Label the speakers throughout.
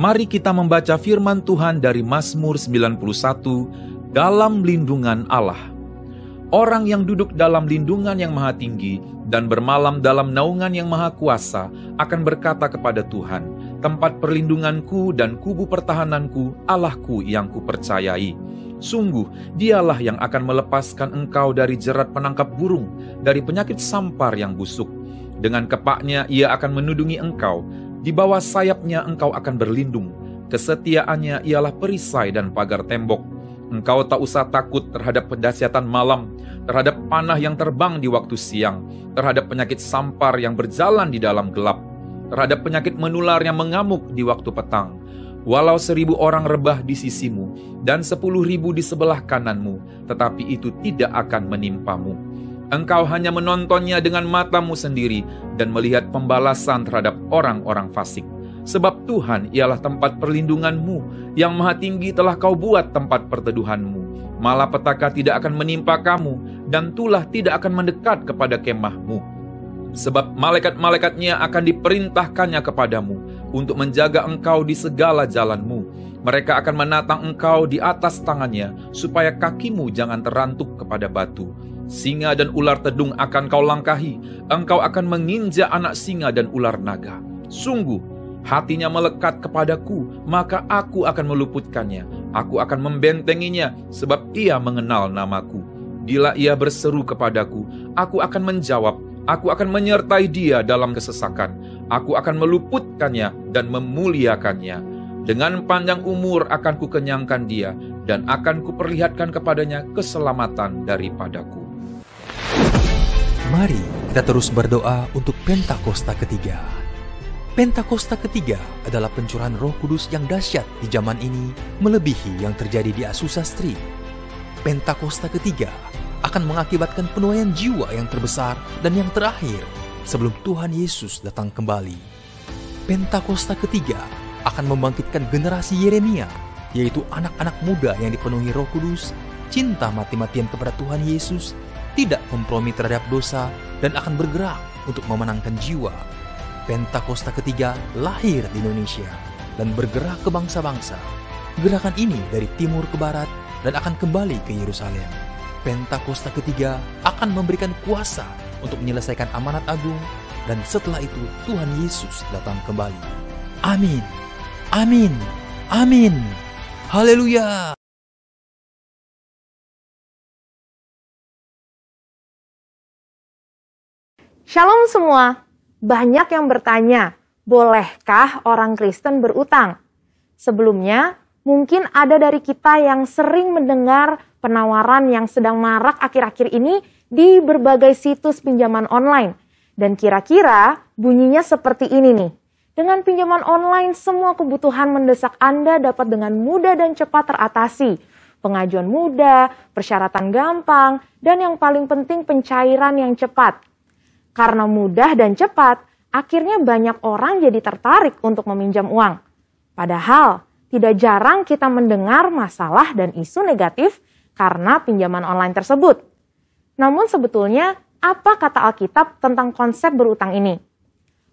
Speaker 1: Mari kita membaca firman Tuhan dari Mazmur 91 dalam lindungan Allah. Orang yang duduk dalam lindungan yang maha tinggi dan bermalam dalam naungan yang maha kuasa akan berkata kepada Tuhan, tempat perlindunganku dan kubu pertahananku, Allahku yang kupercayai. Sungguh, dialah yang akan melepaskan engkau dari jerat penangkap burung, dari penyakit sampar yang busuk. Dengan kepaknya ia akan menudungi engkau, di bawah sayapnya engkau akan berlindung. Kesetiaannya ialah perisai dan pagar tembok. Engkau tak usah takut terhadap kedahsyatan malam, terhadap panah yang terbang di waktu siang, terhadap penyakit sampar yang berjalan di dalam gelap, terhadap penyakit menular yang mengamuk di waktu petang. Walau 1000 orang rebah di sisimu dan 10.000 di sebelah kananmu, tetapi itu tidak akan menimpamu. Engkau hanya menontonnya dengan matamu sendiri dan melihat pembalasan terhadap orang-orang fasik. Sebab Tuhan ialah tempat perlindunganmu, yang maha tinggi telah kau buat tempat perteduhanmu. Malapetaka tidak akan menimpa kamu, dan tulah tidak akan mendekat kepada kemahmu. Sebab malaikat-malaikatnya akan diperintahkannya kepadamu, untuk menjaga engkau di segala jalanmu. Mereka akan menatang engkau di atas tangannya, supaya kakimu jangan terantuk kepada batu. Singa dan ular tedung akan kau langkahi, engkau akan menginjak anak singa dan ular naga. Sungguh, hatinya melekat kepadaku, maka aku akan meluputkannya. Aku akan membentenginya, sebab ia mengenal namaku. Bila ia berseru kepadaku, aku akan menjawab. Aku akan menyertai dia dalam kesesakan. Aku akan meluputkannya dan memuliakannya. Dengan panjang umur akan kukenyangkan dia, dan akan kuperlihatkan kepadanya keselamatan daripadaku.
Speaker 2: Mari kita terus berdoa untuk Pentakosta ketiga. Pentakosta ketiga adalah pencurahan Roh Kudus yang dahsyat di zaman ini, melebihi yang terjadi di Azusa Street. Pentakosta ketiga akan mengakibatkan penuaian jiwa yang terbesar dan yang terakhir sebelum Tuhan Yesus datang kembali. Pentakosta ketiga akan membangkitkan generasi Yeremia, yaitu anak-anak muda yang dipenuhi Roh Kudus, cinta mati-matian kepada Tuhan Yesus, tidak kompromi terhadap dosa, dan akan bergerak untuk memenangkan jiwa. Pentakosta ketiga lahir di Indonesia dan bergerak ke bangsa-bangsa. Gerakan ini dari timur ke barat dan akan kembali ke Yerusalem. Pentakosta ketiga akan memberikan kuasa untuk menyelesaikan amanat agung, dan setelah itu Tuhan Yesus datang kembali. Amin. Amin. Amin. Haleluya.
Speaker 3: Shalom semua. Banyak yang bertanya, bolehkah orang Kristen berutang? Sebelumnya, mungkin ada dari kita yang sering mendengar penawaran yang sedang marak akhir-akhir ini di berbagai situs pinjaman online. Dan kira-kira bunyinya seperti ini nih. Dengan pinjaman online, semua kebutuhan mendesak Anda dapat dengan mudah dan cepat teratasi. Pengajuan mudah, persyaratan gampang, dan yang paling penting pencairan yang cepat. Karena mudah dan cepat, akhirnya banyak orang jadi tertarik untuk meminjam uang. Padahal, tidak jarang kita mendengar masalah dan isu negatif karena pinjaman online tersebut. Namun sebetulnya, apa kata Alkitab tentang konsep berutang ini?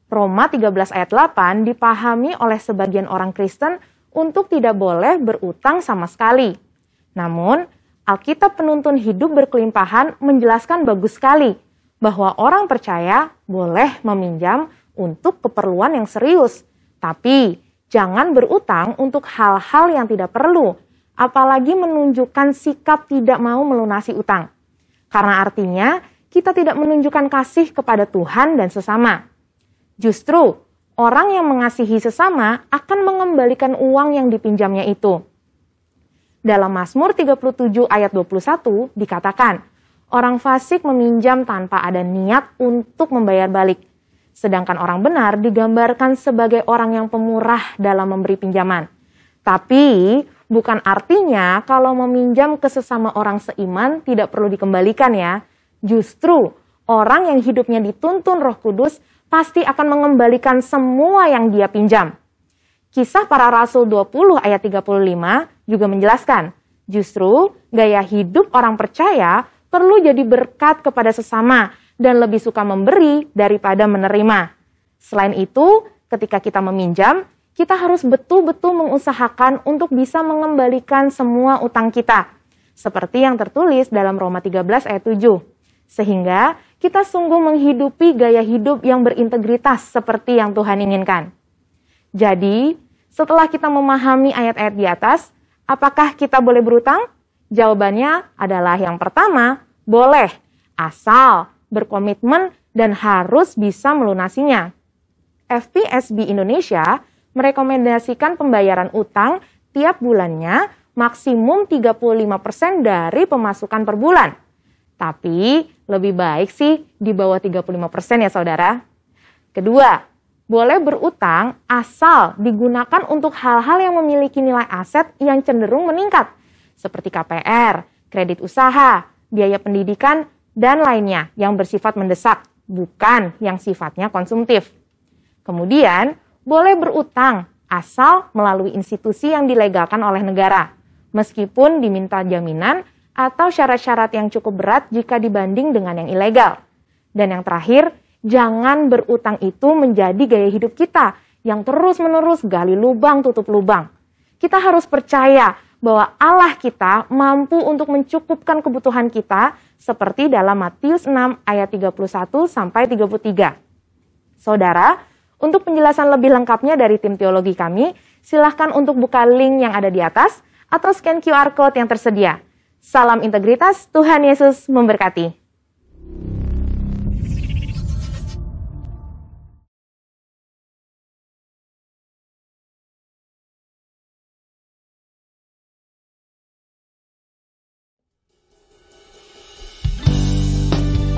Speaker 3: Roma 13 ayat 8 dipahami oleh sebagian orang Kristen untuk tidak boleh berutang sama sekali. Namun, Alkitab penuntun hidup berkelimpahan menjelaskan bagus sekali bahwa orang percaya boleh meminjam untuk keperluan yang serius. Tapi, jangan berutang untuk hal-hal yang tidak perlu, apalagi menunjukkan sikap tidak mau melunasi utang. Karena artinya, kita tidak menunjukkan kasih kepada Tuhan dan sesama. Justru, orang yang mengasihi sesama akan mengembalikan uang yang dipinjamnya itu. Dalam Mazmur 37 ayat 21 dikatakan, orang fasik meminjam tanpa ada niat untuk membayar balik. Sedangkan orang benar digambarkan sebagai orang yang pemurah dalam memberi pinjaman. Tapi, bukan artinya kalau meminjam ke sesama orang seiman tidak perlu dikembalikan ya. Justru, orang yang hidupnya dituntun Roh Kudus pasti akan mengembalikan semua yang dia pinjam. Kisah Para Rasul 20 ayat 35 juga menjelaskan, justru gaya hidup orang percaya perlu jadi berkat kepada sesama dan lebih suka memberi daripada menerima. Selain itu, ketika kita meminjam, kita harus betul-betul mengusahakan untuk bisa mengembalikan semua utang kita. Seperti yang tertulis dalam Roma 13 ayat 7. Sehingga kita sungguh menghidupi gaya hidup yang berintegritas seperti yang Tuhan inginkan. Jadi, setelah kita memahami ayat-ayat di atas, apakah kita boleh berutang? Jawabannya adalah yang pertama, boleh, asal berkomitmen dan harus bisa melunasinya. FPSB Indonesia merekomendasikan pembayaran utang tiap bulannya maksimum 35% dari pemasukan per bulan. Tapi lebih baik sih di bawah 35% ya saudara. Kedua, boleh berutang asal digunakan untuk hal-hal yang memiliki nilai aset yang cenderung meningkat. Seperti KPR, kredit usaha, biaya pendidikan, dan lainnya yang bersifat mendesak, bukan yang sifatnya konsumtif. Kemudian, boleh berutang asal melalui institusi yang dilegalkan oleh negara, meskipun diminta jaminan atau syarat-syarat yang cukup berat jika dibanding dengan yang ilegal. Dan yang terakhir, jangan berutang itu menjadi gaya hidup kita yang terus-menerus gali lubang tutup lubang. Kita harus percaya bahwa Allah kita mampu untuk mencukupkan kebutuhan kita seperti dalam Matius 6 ayat 31 sampai 33. Saudara, untuk penjelasan lebih lengkapnya dari tim teologi kami, silahkan untuk buka link yang ada di atas atau scan QR Code yang tersedia. Salam integritas, Tuhan Yesus memberkati.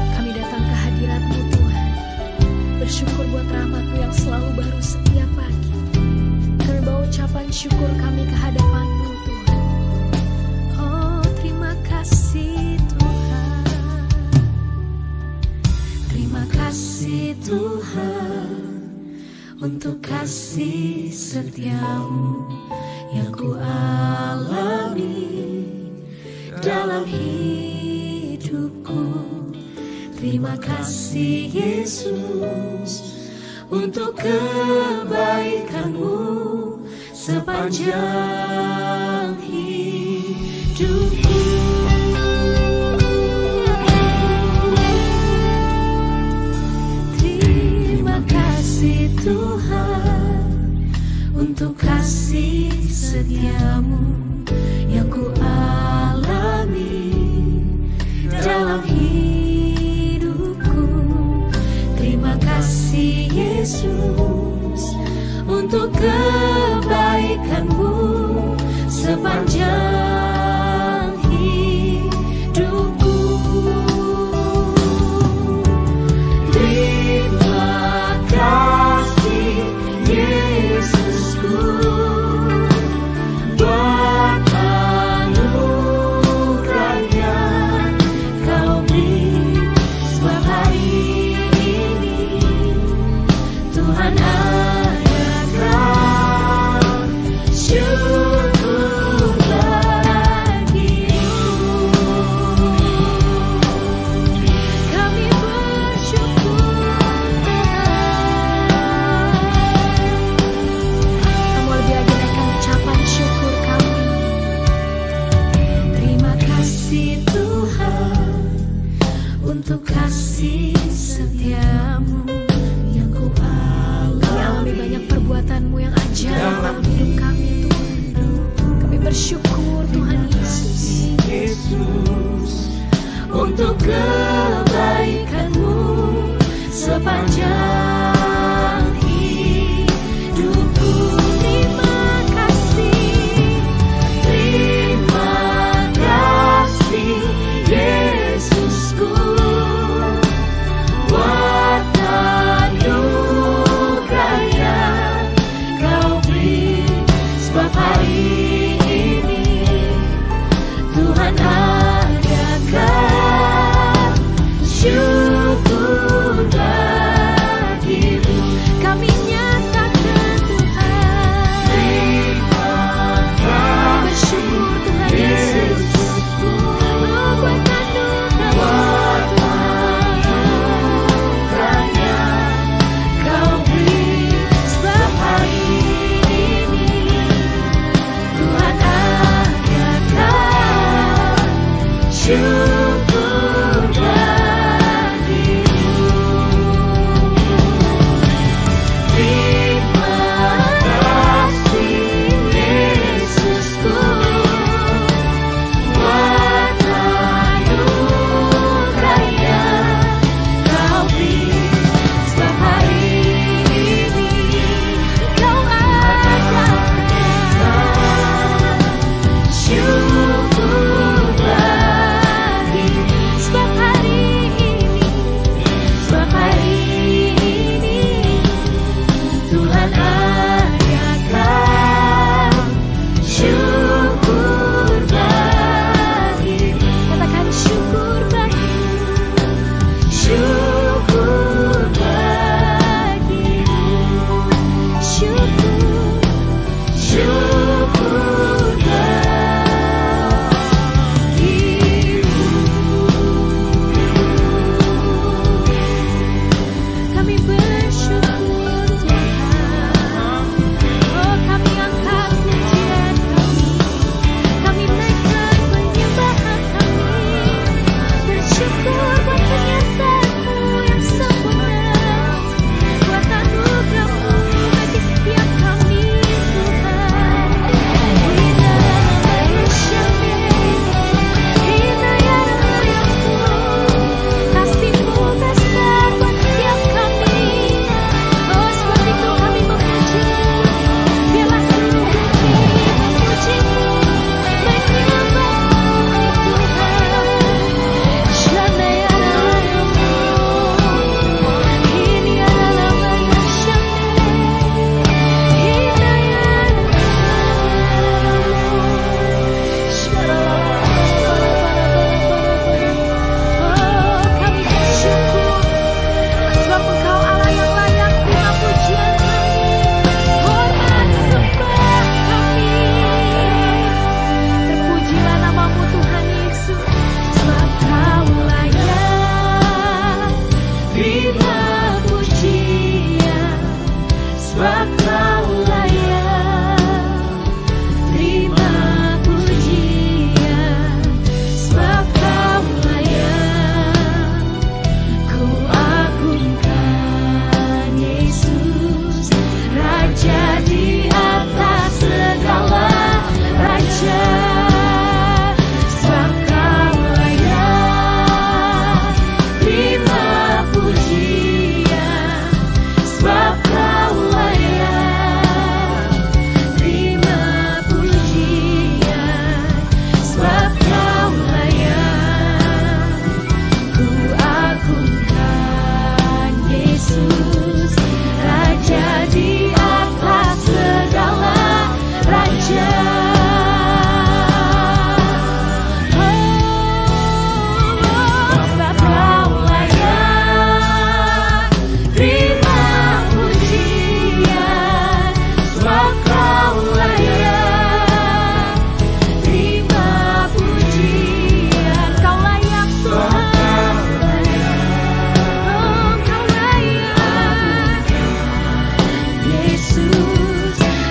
Speaker 4: Kami datang ke hadirat-Mu Tuhan, bersyukur buat rahmat-Mu yang selalu baru setiap pagi. Kami bawa ucapan syukur kami ke hadapan-Mu Tuhan. Oh, terima kasih Tuhan. Terima kasih Tuhan untuk kasih setia-Mu yang ku alami dalam hidupku. Terima kasih Yesus untuk kebaikan-Mu sepanjang hidupku. Terima kasih Tuhan untuk kasih setia-Mu yang ku alami dalam hidupku. Terima kasih Yesus untuk kebaikan-Mu sepanjang hidupku. Terima kasih Yesusku buat anugerah yang Kau beri, sebab hari ini Tuhan adakan syukur.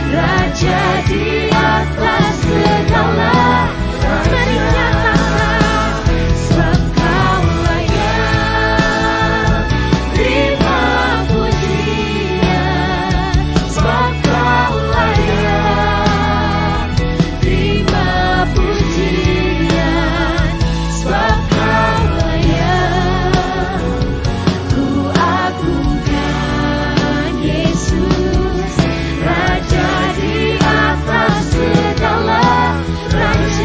Speaker 4: Raja di atas segala raja.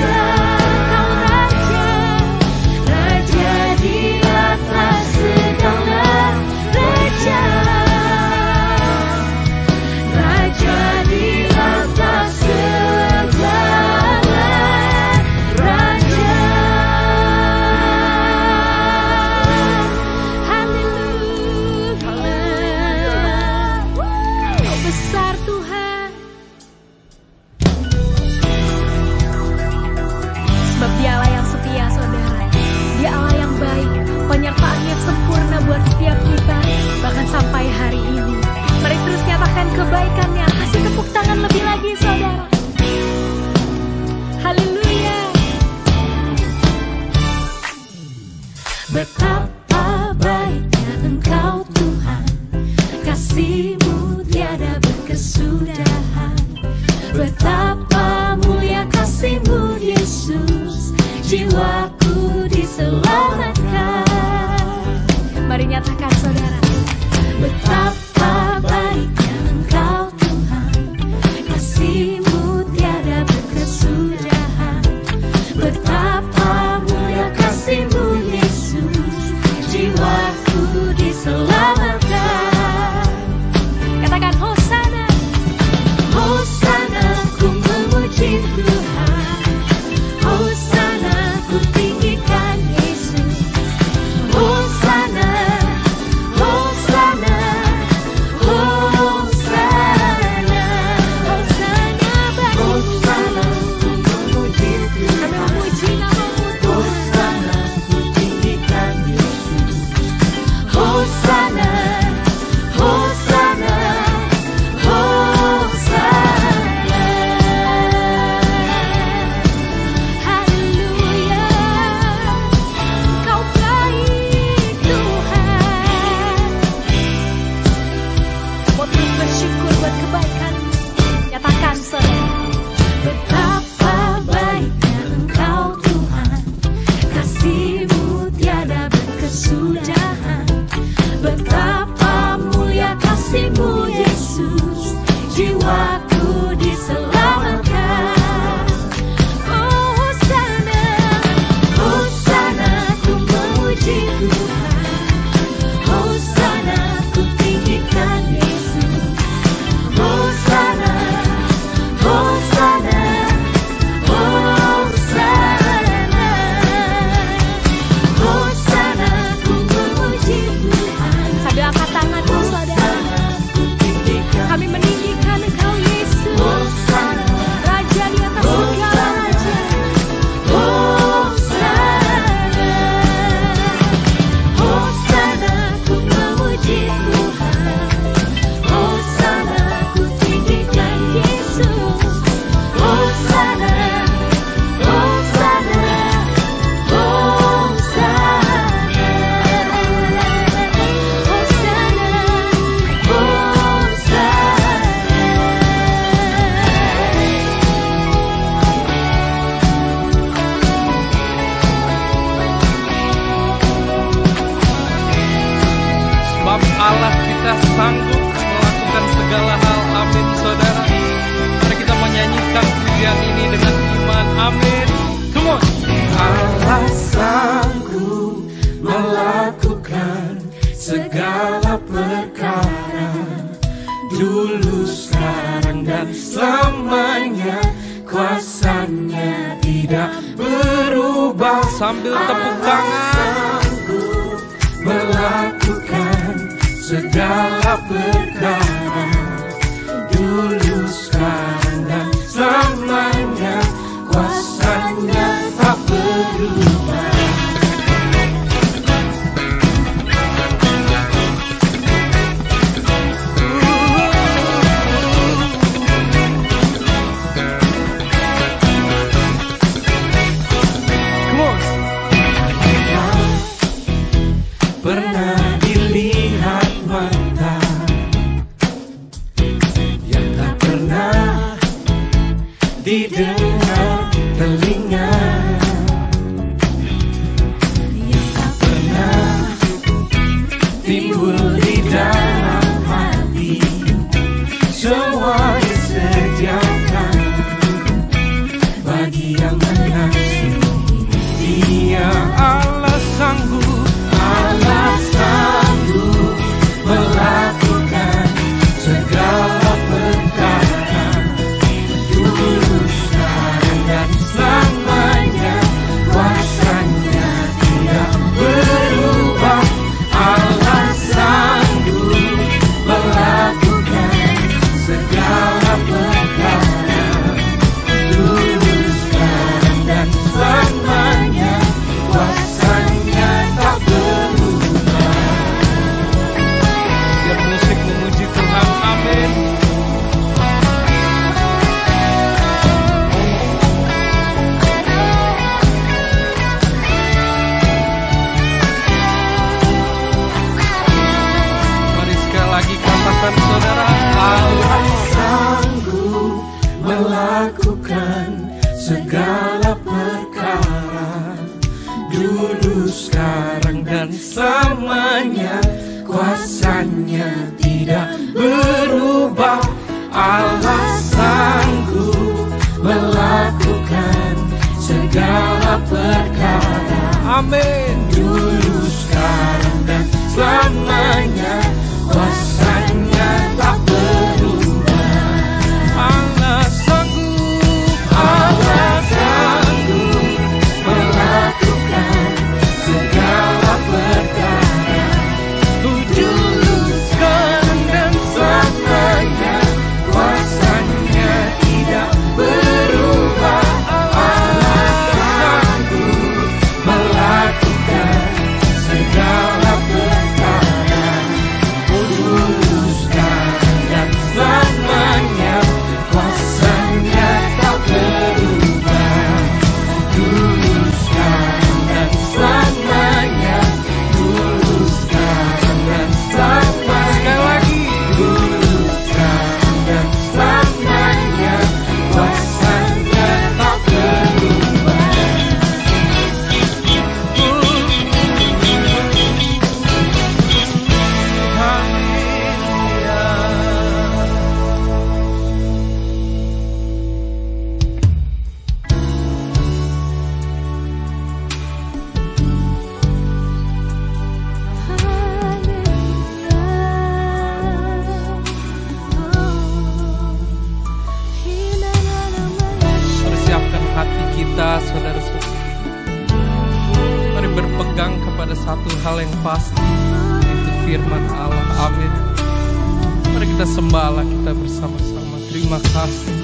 Speaker 4: buat kebaikan-Mu. Nyatakan saudara. Betapa baiknya Engkau Tuhan, kasih-Mu tiada berkesudahan. Betapa mulia kasih-Mu Yesus, jiwaku diselamatkan. Oh Hosana, Hosana, ku memuji Tuhan. Hosana, ku tinggikan Yesus. Hosana, Hosana, Hosana. Hosana, ku memuji Tuhan. Sambil angkat tanganmu saudara, kami meninggikan Engkau Yesus, Raja di atas segala raja. Hosana, Hosana, ku memuji Tuhan. Hosana, ku tinggikan Yesus. Hosana, Hosana,
Speaker 5: Sebab Allah kita sanggup melakukan segala hal. Amin saudara. Mari kita menyanyikan pujian ini dengan iman. Amin. Come on.
Speaker 6: Allah sanggup melakukan segala perkara, dulu, sekarang, dan selamanya. Kuasanya tidak berubah.
Speaker 5: Sambil tepuk tangan.
Speaker 6: Sanggup melakukan segala perkara, dulu, sekarang, dan selamanya. Kuasanya tak berubah. Pernah dilihat mata yang tak pernah didengar telinga, yang tak pernah timbul di dalam hati. Semua disediakan bagi yang mengasihi Dia.
Speaker 5: Allah sanggup,
Speaker 6: Allah sanggup melakukan segala perkara, dulu, sekarang, dan selamanya. Kuasanya tidak berubah. Allah sanggup melakukan segala perkara, dulu, sekarang, dan selamanya. Kuasanya tak berubah.
Speaker 5: biar musik memuji Tuhan. Amin. Mari sekali lagi katakan saudara. Allah
Speaker 6: Sanggup melakukan segala perkara, dulu, sekarang, dan selamanya. Kuasanya tidak berubah. Allah sanggup melakukan segala perkara,
Speaker 5: Amin.
Speaker 6: dulu, sekarang, dan selamanya. Kuasanya tak berubah.
Speaker 5: Allah sanggup,
Speaker 6: Allah sanggup melakukan segala perkara, dulu, sekarang, dan selamanya. Kuasanya tidak berubah. Allah sanggup melakukan segala perkara,
Speaker 5: yang pasti, itu firman Allah. Amin. Mari kita sembah Allah kita bersama-sama. Terima kasih.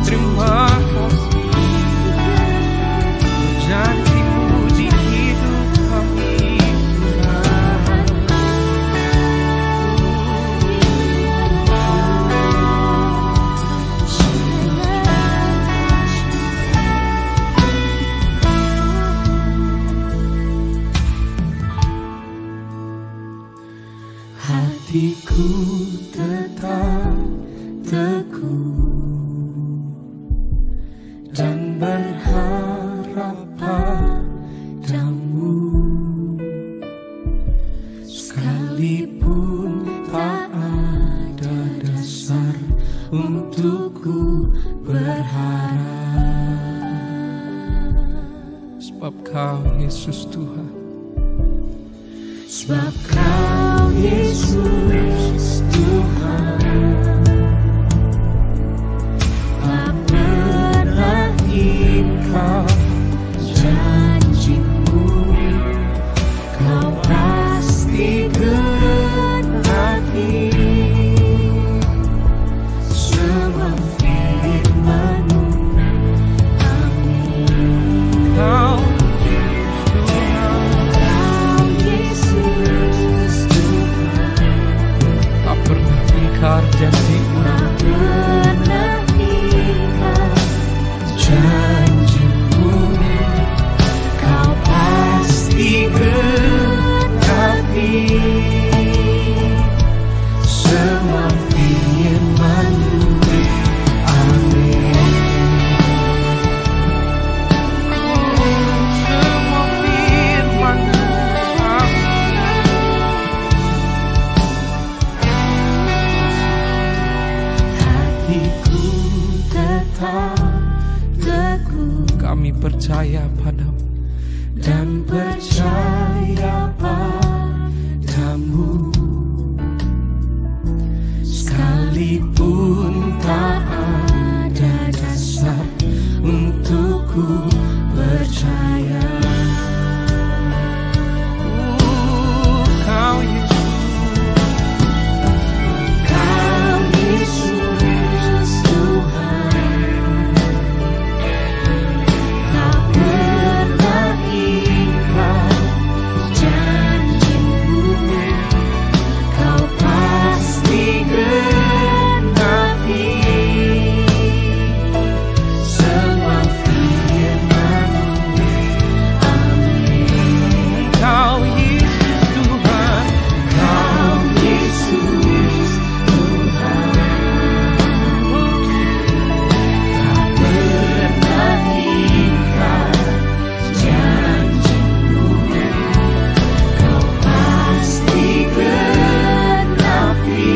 Speaker 5: Terima kasih. Janjimu di hidup kami.
Speaker 6: Hatiku tetap teguh dan berharap padamu, sekalipun tak ada dasar untukku berharap.
Speaker 5: Sebab Kau Yesus Tuhan,
Speaker 6: sebab Kau Yesus Tuhan, tak pernah ingkar janjimu, Kau pasti genapi semua firman-Mu. Amin.
Speaker 5: Kau ingkar janjimu,
Speaker 6: Kau pasti genapi semua firman-Mu. Amin.
Speaker 5: semua firman-Mu.
Speaker 6: Hatiku tetap teguh
Speaker 5: Kami percaya padamu
Speaker 6: dan percaya padamu, sekalipun tak ada dasar untukku percaya.
Speaker 5: Kau
Speaker 6: Yesus Tuhan, tak pernah ingkar janjimu, Kau pasti genapi semua firman-Mu. Amin.
Speaker 5: Kau Yesus Tuhan,
Speaker 6: Kau Yesus Tuhan, tak pernah ingkar janjimu, Kau pasti genapi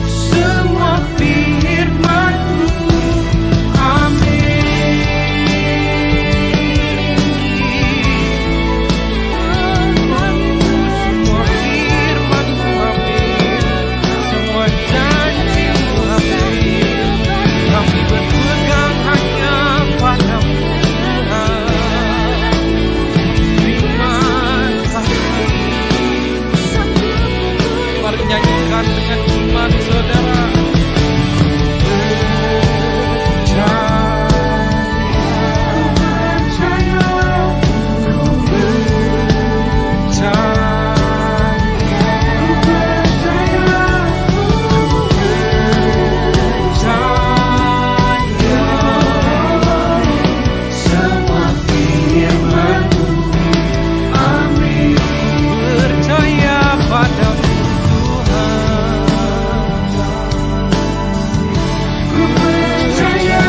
Speaker 6: semua firman-Mu.
Speaker 5: semua firman-Mu, amin. Semua janji-Mu, amin. Kami berpegang hanya padamu, Tuhan. Terima kasih. Mari nyanyikan dengan iman, saudara.
Speaker 6: Semua firman-Mu. Amin.
Speaker 5: Percaya padamu, Tuhan.
Speaker 6: Ku percaya,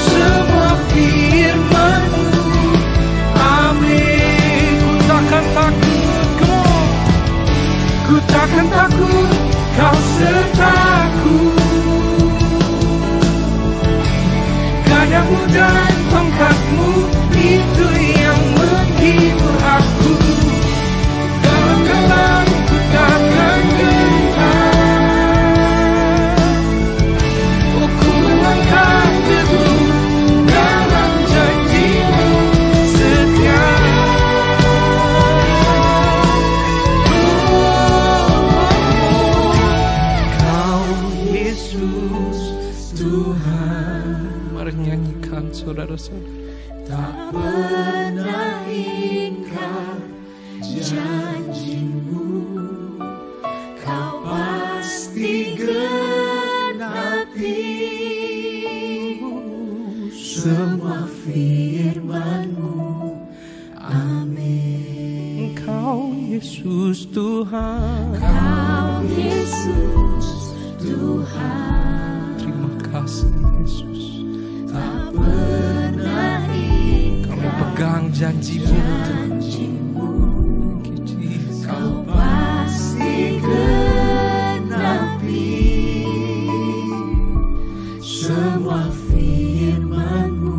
Speaker 6: semua firman-Mu. Amin.
Speaker 5: Ku takkan takut,
Speaker 6: Kau sertaku, gadamu dan tongkatmu itu yang menghibur aku. Dalam ku takkan gentar. Oh, ku melangkah teguh dalam janji-Mu setia. Kau Yesus Tuhan,
Speaker 5: Mari nyanyikan saudara-saudara.
Speaker 6: tak pernah ingkar janji-Mu, Kau pasti genapi semua firman-Mu. Amin.
Speaker 5: Engkau Yesus Tuhan.
Speaker 6: Kau Yesus Tuhan,
Speaker 5: Terima kasih Yesus.
Speaker 6: tak pernah
Speaker 5: Kami pegang janji-Mu.
Speaker 6: janji-Mu,
Speaker 5: Thank you, Jesus.
Speaker 6: Kau pasti genapi semua firman-Mu.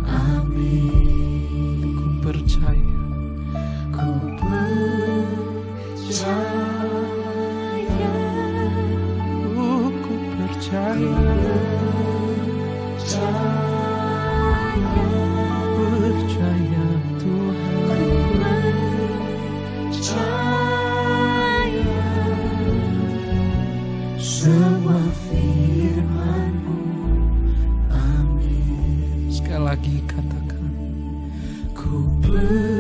Speaker 6: Amin.
Speaker 5: Ku percaya.
Speaker 6: Ku percaya,
Speaker 5: Ku percaya. Percaya Tuhan.
Speaker 6: semua firman-Mu. Amin.
Speaker 5: Sekali lagi katakan.
Speaker 6: Ku percaya,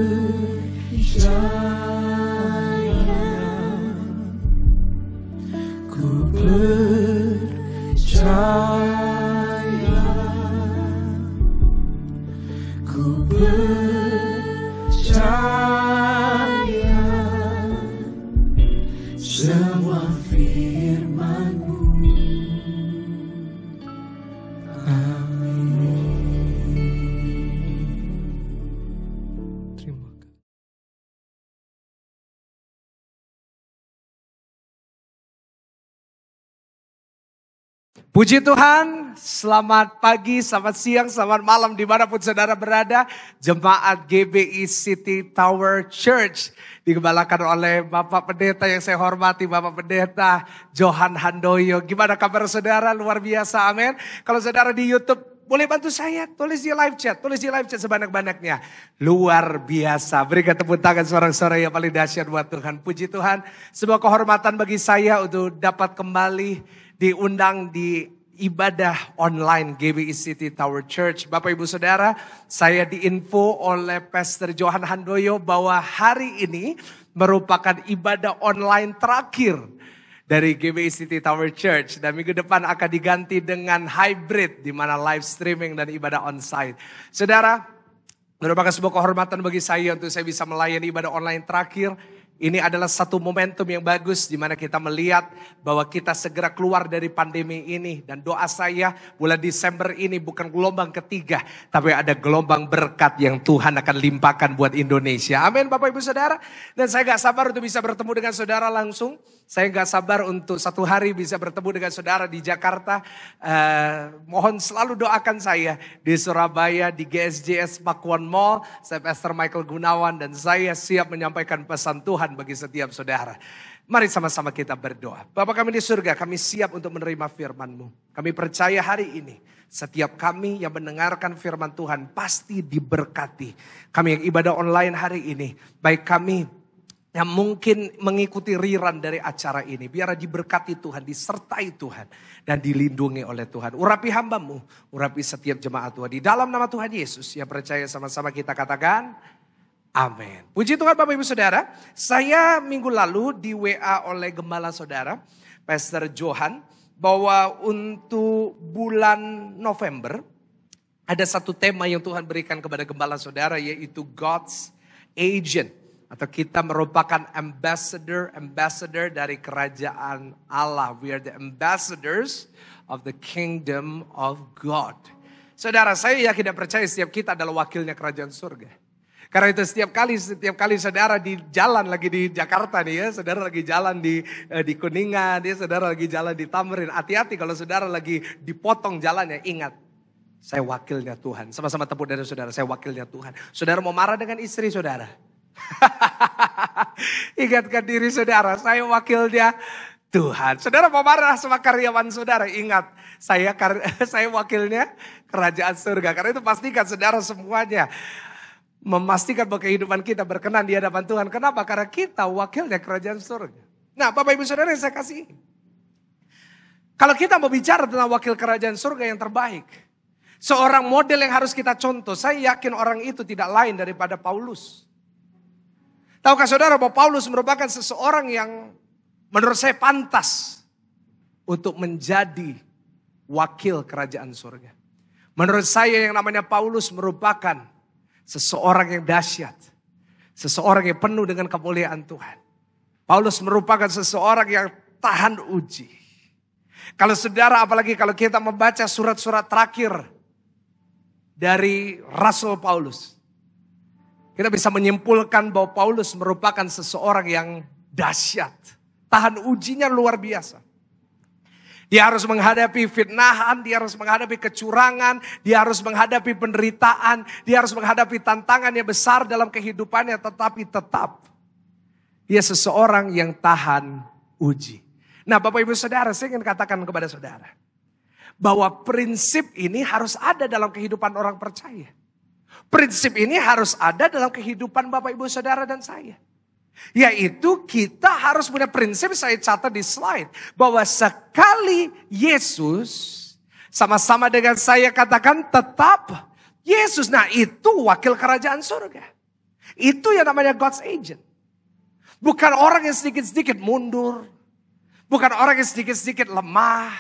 Speaker 6: ku percaya, ku percaya semua firman-Mu.
Speaker 5: Terima kasih.
Speaker 7: Puji Tuhan, selamat pagi, selamat siang, selamat malam dimanapun saudara berada. Jemaat GBI City Tower Church digembalakan oleh Bapak Pendeta yang saya hormati, Bapak Pendeta Johan Handoyo. Gimana kabar saudara? Luar biasa, amin. Kalau saudara di YouTube, boleh bantu saya, tulis di live chat sebanyak-banyaknya. Luar biasa, berikan tepuk tangan sorak-sorai yang paling dahsyat buat Tuhan. Puji Tuhan, sebuah kehormatan bagi saya untuk dapat kembali diundang di ibadah online GBI City Tower Church. Bapak Ibu Saudara, saya diinfo oleh Pastor Johan Handoyo bahwa hari ini merupakan ibadah online terakhir dari GBI City Tower Church. Dan minggu depan akan diganti dengan hybrid, di mana live streaming dan ibadah onsite. Saudara, merupakan sebuah kehormatan bagi saya untuk saya bisa melayani ibadah online terakhir. Ini adalah satu momentum yang bagus di mana kita melihat bahwa kita segera keluar dari pandemi ini. Dan doa saya bulan Desember ini bukan gelombang ketiga, tapi ada gelombang berkat yang Tuhan akan limpahkan buat Indonesia. Amin Bapak Ibu Saudara. Dan saya gak sabar untuk bisa bertemu dengan saudara langsung. Saya gak sabar untuk satu hari bisa bertemu dengan saudara di Jakarta. Mohon selalu doakan saya di Surabaya, di GSJS Pakuan Mall. Saya Pastor Michael Gunawan dan saya siap menyampaikan pesan Tuhan bagi setiap saudara. Mari sama-sama kita berdoa. Bapa kami di surga, kami siap untuk menerima firman-Mu. Kami percaya hari ini setiap kami yang mendengarkan firman Tuhan pasti diberkati. Kami yang ibadah online hari ini, baik kami yang mungkin mengikuti rerun dari acara ini, biar diberkati Tuhan, disertai Tuhan, dan dilindungi oleh Tuhan. Urapi hamba-Mu, urapi setiap jemaat Tuhan. Di dalam nama Tuhan Yesus, yang percaya sama-sama kita katakan, amin. Puji Tuhan Bapak Ibu Saudara, saya minggu lalu di WA oleh gembala saudara, Pastor Johan, bahwa untuk bulan November, ada satu tema yang Tuhan berikan kepada gembala saudara, yaitu God's Agent. Atau kita merupakan ambassador dari kerajaan Allah. We are the ambassadors of the kingdom of God. Saudara, saya yakin dan percaya setiap kita adalah wakilnya kerajaan surga. Karena itu setiap kali saudara di jalan lagi di Jakarta nih ya, saudara lagi jalan di Kuningan, saudara lagi jalan di Tamrin. Hati-hati kalau saudara lagi dipotong jalannya, ingat. Saya wakilnya Tuhan. Sama-sama tepuk dari saudara, saya wakilnya Tuhan. Saudara mau marah dengan istri saudara. Ingatkan diri saudara, saya wakilnya Tuhan. Saudara mau marah sama karyawan saudara, ingat saya wakilnya kerajaan surga. Karena itu pastikan saudara semuanya memastikan bahwa kehidupan kita berkenan di hadapan Tuhan. Kenapa? Karena kita wakilnya kerajaan surga. Nah, Bapak Ibu Saudara yang saya kasih, kalau kita mau bicara tentang wakil kerajaan surga yang terbaik, seorang model yang harus kita contoh, saya yakin orang itu tidak lain daripada Paulus. Tahukah saudara bahwa Paulus merupakan seseorang yang menurut saya pantas untuk menjadi wakil kerajaan surga. Menurut saya yang namanya Paulus merupakan seseorang yang dahsyat. Seseorang yang penuh dengan kemuliaan Tuhan. Paulus merupakan seseorang yang tahan uji. Kalau saudara, apalagi kalau kita membaca surat-surat terakhir dari Rasul Paulus, kita bisa menyimpulkan bahwa Paulus merupakan seseorang yang dahsyat. Tahan ujinya luar biasa. Dia harus menghadapi fitnahan, dia harus menghadapi kecurangan, dia harus menghadapi penderitaan, dia harus menghadapi tantangan yang besar dalam kehidupannya, tetapi tetap dia seseorang yang tahan uji. Nah, Bapak Ibu Saudara, saya ingin katakan kepada saudara bahwa prinsip ini harus ada dalam kehidupan orang percaya. Prinsip ini harus ada dalam kehidupan Bapak Ibu Saudara dan saya. Yaitu kita harus punya prinsip, saya catat di slide, bahwa sekali Yesus sama-sama dengan saya katakan tetap Yesus. Nah, itu wakil kerajaan surga. Itu yang namanya God's agent. Bukan orang yang sedikit-sedikit mundur. Bukan orang yang sedikit-sedikit lemah.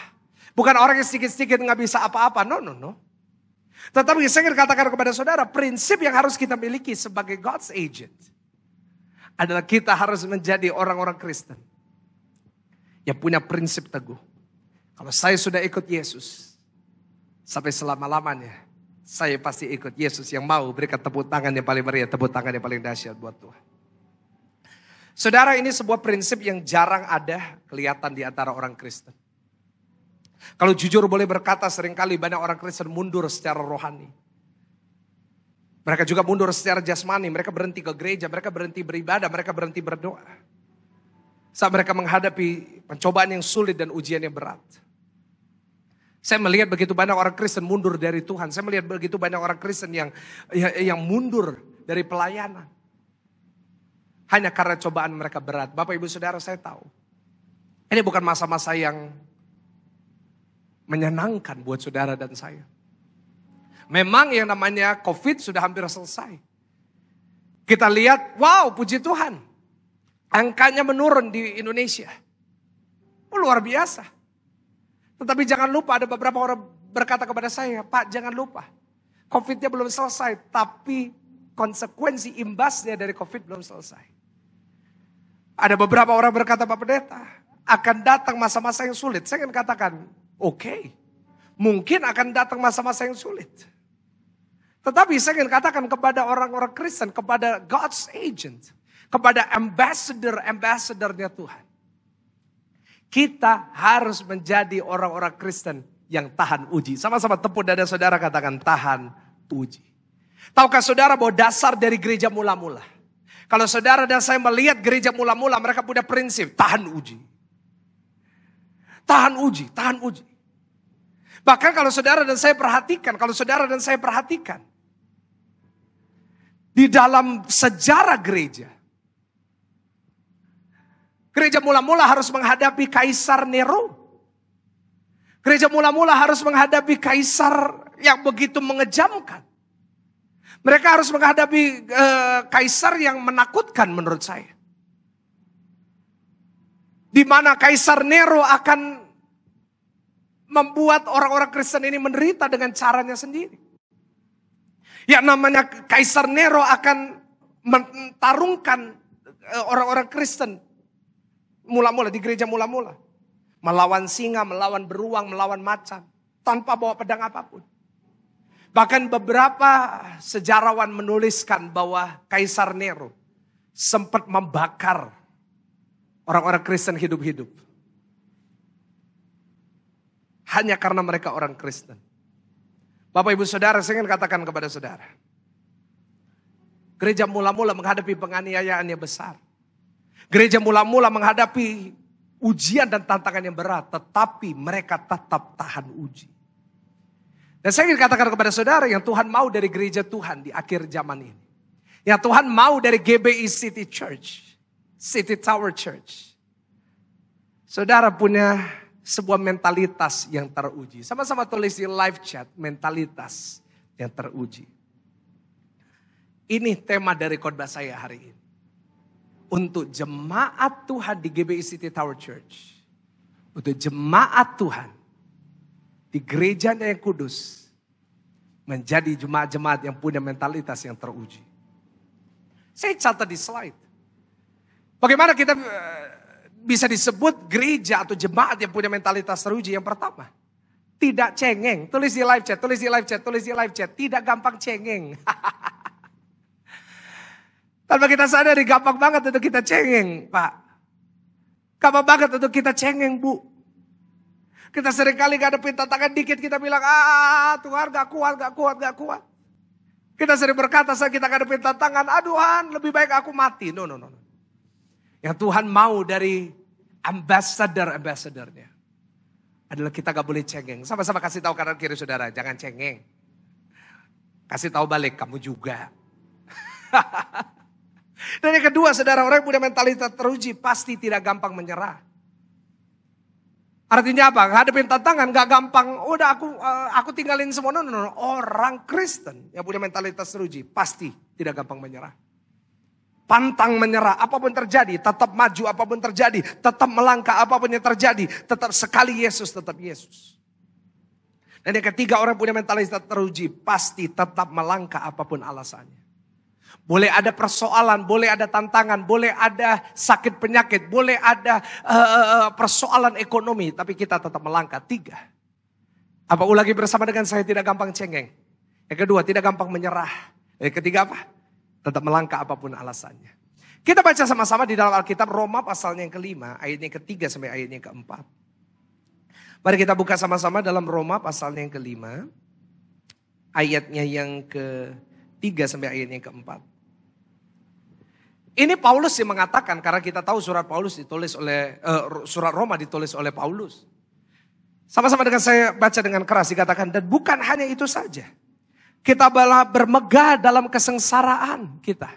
Speaker 7: Bukan orang yang sedikit-sedikit nggak bisa apa-apa. No. Tetapi saya ingin katakan kepada saudara, prinsip yang harus kita miliki sebagai God's agent adalah kita harus menjadi orang-orang Kristen yang punya prinsip teguh. Kalau saya sudah ikut Yesus sampai selama-lamanya, saya pasti ikut Yesus yang mau berikan tepuk tangan yang paling meriah, tepuk tangan yang paling dahsyat buat Tuhan. Saudara, ini sebuah prinsip yang jarang ada kelihatan di antara orang Kristen. Kalau jujur boleh berkata, seringkali banyak orang Kristen mundur secara rohani. Mereka juga mundur secara jasmani, mereka berhenti ke gereja, mereka berhenti beribadah, mereka berhenti berdoa. Saat mereka menghadapi pencobaan yang sulit dan ujian yang berat. Saya melihat begitu banyak orang Kristen mundur dari Tuhan. Saya melihat begitu banyak orang Kristen yang mundur dari pelayanan. Hanya karena cobaan mereka berat. Bapak Ibu Saudara, saya tahu. Ini bukan masa-masa yang menyenangkan buat saudara dan saya. Memang yang namanya COVID sudah hampir selesai. Kita lihat, wow, puji Tuhan. Angkanya menurun di Indonesia. Luar biasa. Tetapi jangan lupa, ada beberapa orang berkata kepada saya, Pak, jangan lupa. COVID-nya belum selesai, tapi konsekuensi imbasnya dari COVID belum selesai. Ada beberapa orang berkata, Pak Pendeta, akan datang masa-masa yang sulit. Saya ingin katakan, oke. Mungkin akan datang masa-masa yang sulit. Tetapi saya ingin katakan kepada orang-orang Kristen, kepada God's agent, kepada ambassador-ambassadornya Tuhan. Kita harus menjadi orang-orang Kristen yang tahan uji. Sama-sama tepuk dada saudara, katakan tahan uji. Tahukah saudara bahwa dasar dari gereja mula-mula? Kalau saudara dan saya melihat gereja mula-mula, mereka punya prinsip tahan uji. Tahan uji, tahan uji. Bahkan kalau saudara dan saya perhatikan, di dalam sejarah gereja mula-mula harus menghadapi Kaisar Nero. Gereja mula-mula harus menghadapi kaisar yang begitu mengejamkan. Mereka harus menghadapi kaisar yang menakutkan menurut saya. Di mana Kaisar Nero akan membuat orang-orang Kristen ini menderita dengan caranya sendiri. Yang namanya Kaisar Nero akan mentarungkan orang-orang Kristen mula-mula di gereja mula-mula. Melawan singa, melawan beruang, melawan macan. Tanpa bawa pedang apapun. Bahkan beberapa sejarawan menuliskan bahwa Kaisar Nero sempat membakar orang-orang Kristen hidup-hidup. Hanya karena mereka orang Kristen. Bapak Ibu Saudara, saya ingin katakan kepada saudara. Gereja mula-mula menghadapi penganiayaan yang besar. Gereja mula-mula menghadapi ujian dan tantangan yang berat. Tetapi mereka tetap tahan uji. Dan saya ingin katakan kepada saudara yang Tuhan mau dari gereja Tuhan di akhir zaman ini. Yang Tuhan mau dari GBI City Church. City Tower Church. Saudara punya sebuah mentalitas yang teruji. Sama-sama tulis di live chat, mentalitas yang teruji. Ini tema dari khotbah saya hari ini. Untuk jemaat Tuhan di GBI City Tower Church. Untuk jemaat Tuhan di gerejanya yang kudus. Menjadi jemaat-jemaat yang punya mentalitas yang teruji. Saya catat di slide. Bagaimana kita bisa disebut gereja atau jemaat yang punya mentalitas teruji? Yang pertama, tidak cengeng. Tulis di live chat, tulis di live chat, tulis di live chat. Tidak gampang cengeng. Tanpa kita sadari gampang banget untuk kita cengeng, Pak. Gampang banget untuk kita cengeng, Bu. Kita seringkali ngadepin tantangan dikit, kita bilang, Tuhan gak kuat. Kita sering berkata saat kita ngadepin tantangan, Tuhan lebih baik aku mati. No. Yang Tuhan mau dari ambassador-nya adalah kita gak boleh cengeng. Sama-sama kasih tahu kanan kiri saudara, jangan cengeng. Kasih tahu balik, kamu juga. Dan yang kedua saudara, orang yang punya mentalitas teruji pasti tidak gampang menyerah. Artinya apa? Hadapin tantangan gak gampang, udah aku tinggalin semua. No. Orang Kristen yang punya mentalitas teruji pasti tidak gampang menyerah. Pantang menyerah, apapun terjadi, tetap maju apapun terjadi, tetap melangkah apapun yang terjadi, tetap sekali Yesus, tetap Yesus. Dan yang ketiga, orang punya mentalitas teruji pasti tetap melangkah apapun alasannya. Boleh ada persoalan, boleh ada tantangan, boleh ada sakit penyakit, boleh ada persoalan ekonomi, tapi kita tetap melangkah. 3. Apa ulangi bersama dengan saya, tidak gampang cengeng. Yang kedua, tidak gampang menyerah. Yang ketiga apa? Tetap melangkah apapun alasannya. Kita baca sama-sama di dalam Alkitab Roma pasalnya yang ke-5, ayatnya yang ke-3 sampai ayatnya yang ke-4. Mari kita buka sama-sama dalam Roma pasalnya yang ke-5, ayatnya yang ke-3 sampai ayatnya yang ke-4. Ini Paulus yang mengatakan, karena kita tahu surat Roma ditulis oleh Paulus. Sama-sama dengan saya baca dengan keras dikatakan, dan bukan hanya itu saja. Kita malah bermegah dalam kesengsaraan kita.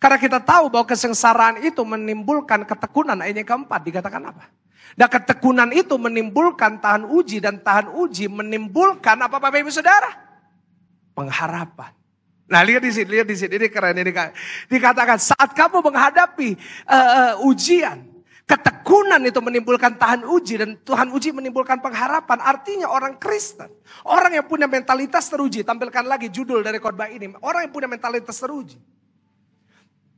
Speaker 7: Karena kita tahu bahwa kesengsaraan itu menimbulkan ketekunan. Ayatnya keempat dikatakan apa? Dan ketekunan itu menimbulkan tahan uji. Dan tahan uji menimbulkan apa Bapak Ibu Saudara? Pengharapan. Nah lihat di sini, ini keren. Ini dikatakan saat kamu menghadapi ujian. Ketekunan itu menimbulkan tahan uji dan Tuhan uji menimbulkan pengharapan. Artinya orang Kristen, orang yang punya mentalitas teruji. Tampilkan lagi judul dari khotbah ini. Orang yang punya mentalitas teruji.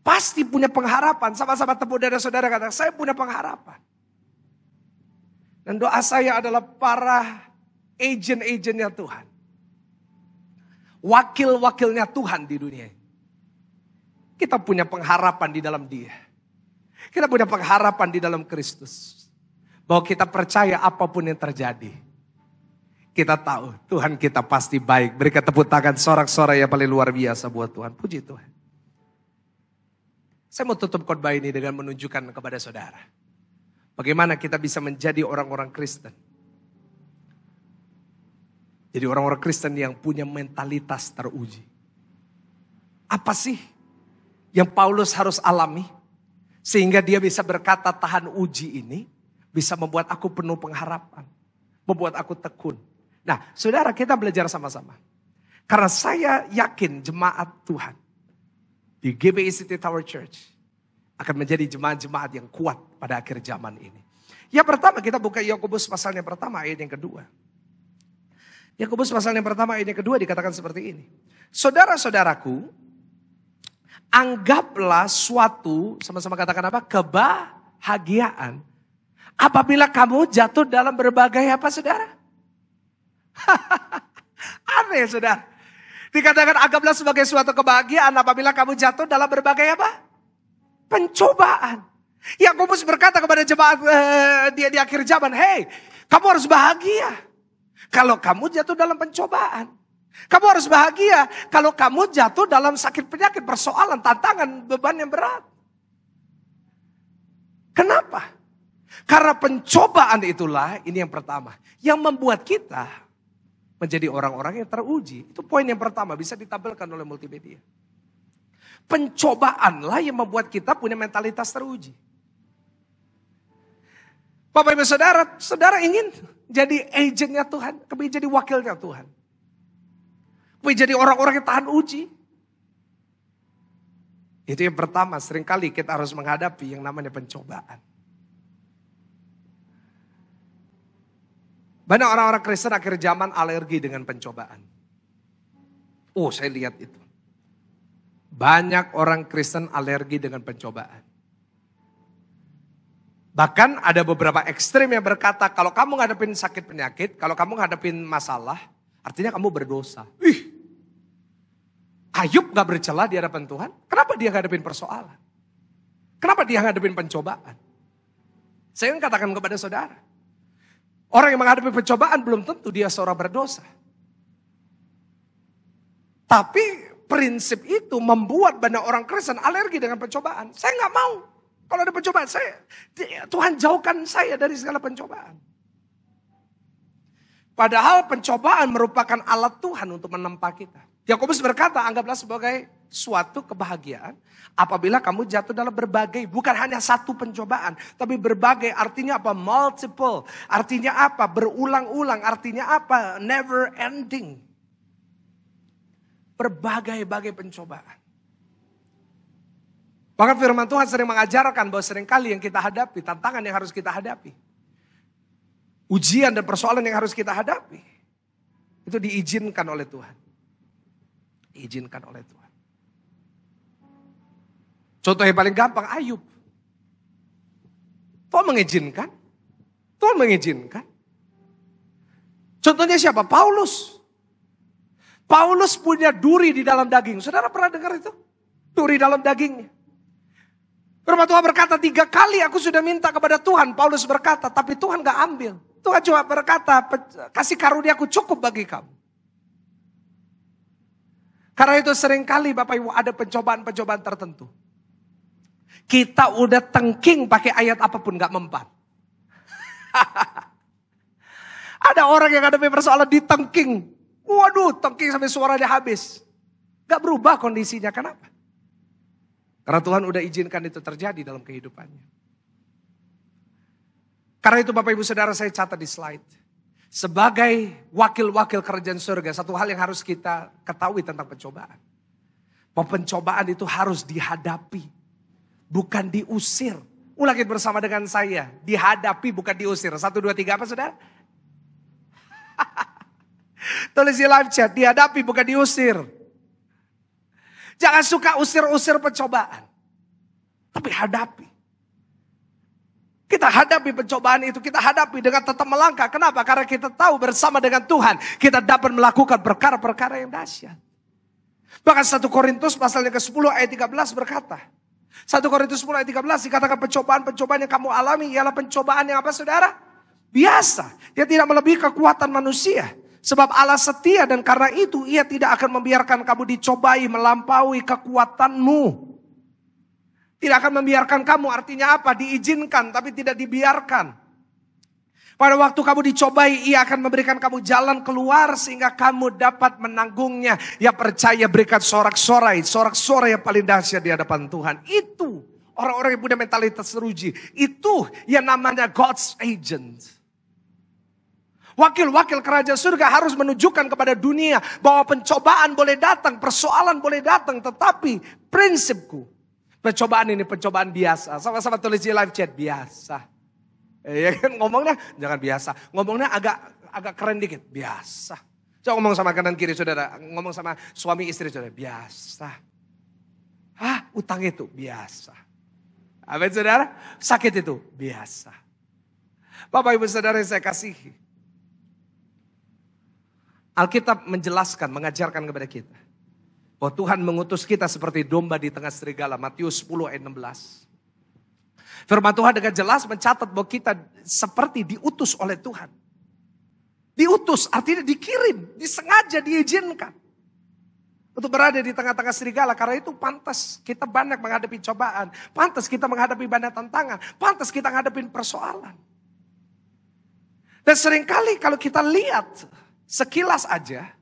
Speaker 7: Pasti punya pengharapan. Sama-sama tepuk dada saudara kata, saya punya pengharapan. Dan doa saya adalah para agent-agentnya Tuhan. Wakil-wakilnya Tuhan di dunia. Kita punya pengharapan di dalam Dia. Kita punya pengharapan di dalam Kristus. Bahwa kita percaya apapun yang terjadi. Kita tahu Tuhan kita pasti baik. Berikan tepuk tangan sorak-sorai yang paling luar biasa buat Tuhan. Puji Tuhan. Saya mau tutup khotbah ini dengan menunjukkan kepada saudara. Bagaimana kita bisa menjadi orang-orang Kristen. Jadi orang-orang Kristen yang punya mentalitas teruji. Apa sih yang Paulus harus alami? Sehingga dia bisa berkata tahan uji ini bisa membuat aku penuh pengharapan. Membuat aku tekun. Nah saudara kita belajar sama-sama. Karena saya yakin jemaat Tuhan di GBI City Tower Church akan menjadi jemaat-jemaat yang kuat pada akhir zaman ini. Yang pertama kita buka Yakobus pasal yang pertama ayat yang kedua. Yakobus pasal yang pertama ayat yang kedua dikatakan seperti ini. Saudara-saudaraku, anggaplah suatu, sama-sama katakan apa? Kebahagiaan. Apabila kamu jatuh dalam berbagai apa saudara? Aneh saudara. Dikatakan anggaplah sebagai suatu kebahagiaan apabila kamu jatuh dalam berbagai apa? Pencobaan. Yakobus berkata kepada jemaat dia di akhir zaman, hey, kamu harus bahagia. Kalau kamu jatuh dalam pencobaan. Kamu harus bahagia kalau kamu jatuh dalam sakit penyakit, persoalan, tantangan, beban yang berat. Kenapa? Karena pencobaan itulah, ini yang pertama, yang membuat kita menjadi orang-orang yang teruji. Itu poin yang pertama, bisa ditampilkan oleh multimedia. Pencobaanlah yang membuat kita punya mentalitas teruji. Bapak Ibu Saudara, saudara ingin jadi agentnya Tuhan, kami jadi wakilnya Tuhan. Kami jadi orang-orang yang tahan uji. Itu yang pertama, seringkali kita harus menghadapi yang namanya pencobaan. Banyak orang-orang Kristen akhir zaman alergi dengan pencobaan. Oh, saya lihat itu. Banyak orang Kristen alergi dengan pencobaan. Bahkan ada beberapa ekstrem yang berkata, kalau kamu ngadepin sakit penyakit, kalau kamu ngadepin masalah, artinya kamu berdosa. Ayub gak bercela di hadapan Tuhan, kenapa dia ngadepin persoalan? Kenapa dia ngadepin pencobaan? Saya ingin katakan kepada saudara, orang yang menghadapi pencobaan belum tentu dia seorang berdosa. Tapi prinsip itu membuat banyak orang Kristen alergi dengan pencobaan. Saya gak mau. Kalau ada pencobaan, Tuhan jauhkan saya dari segala pencobaan. Padahal pencobaan merupakan alat Tuhan untuk menempa kita. Yakobus berkata, anggaplah sebagai suatu kebahagiaan apabila kamu jatuh dalam berbagai, bukan hanya satu pencobaan, tapi berbagai artinya apa? Multiple. Artinya apa? Berulang-ulang. Artinya apa? Never ending. Berbagai-bagai pencobaan. Bahkan firman Tuhan sering mengajarkan bahwa seringkali yang kita hadapi, tantangan yang harus kita hadapi, ujian dan persoalan yang harus kita hadapi, itu diizinkan oleh Tuhan. Diizinkan oleh Tuhan. Contoh yang paling gampang, Ayub. Tuhan mengizinkan. Tuhan mengizinkan. Contohnya siapa? Paulus. Paulus punya duri di dalam daging. Saudara pernah dengar itu? Duri dalam dagingnya. Firman Tuhan berkata 3 kali aku sudah minta kepada Tuhan. Paulus berkata, tapi Tuhan gak ambil. Tuhan cuma berkata, kasih karuniaku cukup bagi kamu. Karena itu seringkali Bapak Ibu ada pencobaan-pencobaan tertentu. Kita udah tengking pakai ayat apapun gak mempan. Ada orang yang hadapi persoalan ditengking. Waduh, tengking sampai suaranya habis. Gak berubah kondisinya, kenapa? Karena Tuhan udah izinkan itu terjadi dalam kehidupannya. Karena itu Bapak Ibu Saudara, saya catat di slide. Sebagai wakil-wakil kerajaan surga, satu hal yang harus kita ketahui tentang pencobaan. Bahwa pencobaan itu harus dihadapi, bukan diusir. Ulangi bersama dengan saya, dihadapi bukan diusir. 1, 2, 3 apa saudara? Tulis di live chat, dihadapi bukan diusir. Jangan suka usir-usir pencobaan. Tapi hadapi. Kita hadapi pencobaan itu, kita hadapi dengan tetap melangkah. Kenapa? Karena kita tahu bersama dengan Tuhan, kita dapat melakukan perkara-perkara yang dahsyat. Bahkan 1 Korintus pasal yang ke-10 ayat 13 berkata. 1 Korintus 10 ayat 13 dikatakan pencobaan-pencobaan yang kamu alami ialah pencobaan yang apa saudara? Biasa. Dia tidak melebihi kekuatan manusia. Sebab Allah setia dan karena itu ia tidak akan membiarkan kamu dicobai melampaui kekuatanmu. Tidak akan membiarkan kamu, artinya apa? Diizinkan tapi tidak dibiarkan. Pada waktu kamu dicobai, ia akan memberikan kamu jalan keluar sehingga kamu dapat menanggungnya. Yang percaya berikan sorak-sorai yang paling dahsyat di hadapan Tuhan. Itu orang-orang yang punya mentalitas teruji. Itu yang namanya God's agent. Wakil-wakil kerajaan surga harus menunjukkan kepada dunia bahwa pencobaan boleh datang, persoalan boleh datang, tetapi prinsipku, pencobaan ini pencobaan biasa. Sama-sama tulis di live chat, biasa. Ya kan ngomongnya jangan biasa, ngomongnya agak keren dikit, biasa. Coba ngomong sama kanan kiri saudara, ngomong sama suami istri saudara, biasa. Utang itu biasa. Amin saudara, sakit itu biasa. Bapak Ibu Saudara yang saya kasihi. Alkitab menjelaskan, mengajarkan kepada kita. Bahwa Tuhan mengutus kita seperti domba di tengah serigala. Matius 10 ayat 16. Firman Tuhan dengan jelas mencatat bahwa kita seperti diutus oleh Tuhan. Diutus artinya dikirim, disengaja diizinkan. Untuk berada di tengah-tengah serigala. Karena itu pantas kita banyak menghadapi cobaan. Pantas kita menghadapi banyak tantangan. Pantas kita menghadapi persoalan. Dan seringkali kalau kita lihat sekilas aja.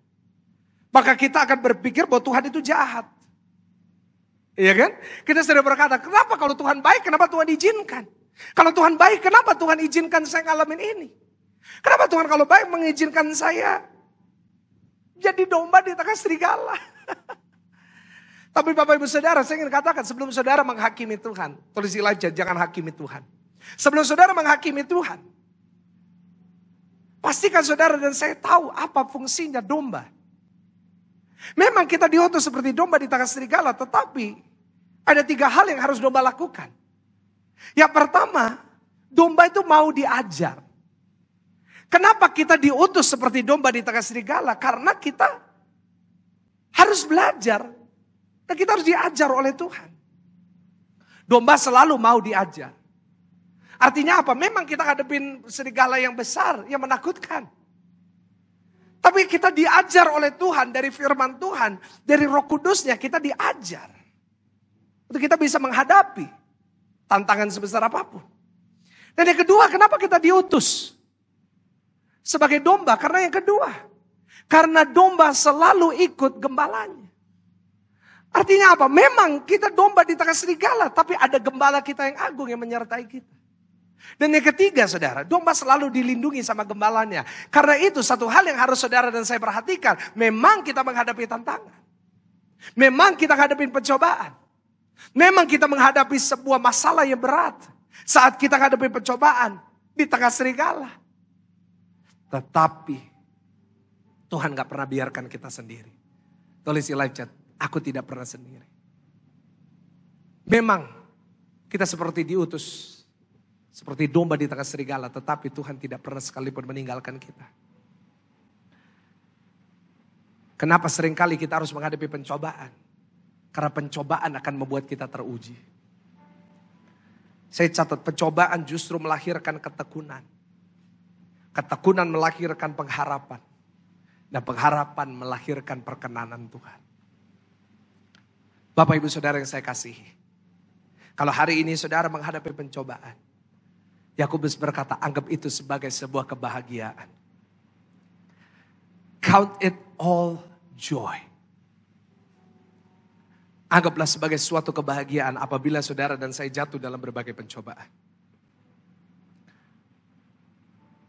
Speaker 7: Maka kita akan berpikir bahwa Tuhan itu jahat. Iya kan? Kita sering berkata, kenapa kalau Tuhan baik, kenapa Tuhan izinkan? Kalau Tuhan baik, kenapa Tuhan izinkan saya ngalamin ini? Kenapa Tuhan kalau baik mengizinkan saya jadi domba di tengah serigala? Tapi Bapak Ibu Saudara, saya ingin katakan sebelum saudara menghakimi Tuhan, tulis di live chat, jangan hakimi Tuhan. Sebelum saudara menghakimi Tuhan, pastikan saudara dan saya tahu apa fungsinya domba. Memang kita diutus seperti domba di tengah serigala, tetapi ada 3 hal yang harus domba lakukan. Yang pertama, domba itu mau diajar. Kenapa kita diutus seperti domba di tengah serigala? Karena kita harus belajar. Dan kita harus diajar oleh Tuhan. Domba selalu mau diajar. Artinya apa? Memang kita hadapin serigala yang besar, yang menakutkan. Tapi kita diajar oleh Tuhan, dari firman Tuhan, dari Roh Kudusnya kita diajar. Untuk kita bisa menghadapi tantangan sebesar apapun. Dan yang kedua, kenapa kita diutus sebagai domba? Karena yang kedua, karena domba selalu ikut gembalanya. Artinya apa? Memang kita domba di tengah serigala, tapi ada gembala kita yang agung yang menyertai kita. Dan yang ketiga saudara, domba selalu dilindungi sama gembalanya. Karena itu satu hal yang harus saudara dan saya perhatikan. Memang kita menghadapi tantangan. Memang kita menghadapi pencobaan. Memang kita menghadapi sebuah masalah yang berat. Saat kita menghadapi pencobaan di tengah serigala. Tetapi Tuhan gak pernah biarkan kita sendiri. Tulis di live chat, aku tidak pernah sendiri. Memang kita seperti diutus. Seperti domba di tengah serigala, tetapi Tuhan tidak pernah sekalipun meninggalkan kita. Kenapa seringkali kita harus menghadapi pencobaan? Karena pencobaan akan membuat kita teruji. Saya catat, pencobaan justru melahirkan ketekunan. Ketekunan melahirkan pengharapan. Dan pengharapan melahirkan perkenanan Tuhan. Bapak Ibu Saudara yang saya kasihi. Kalau hari ini saudara menghadapi pencobaan, Yakobus berkata, anggap itu sebagai sebuah kebahagiaan. Count it all joy. Anggaplah sebagai suatu kebahagiaan apabila saudara dan saya jatuh dalam berbagai pencobaan.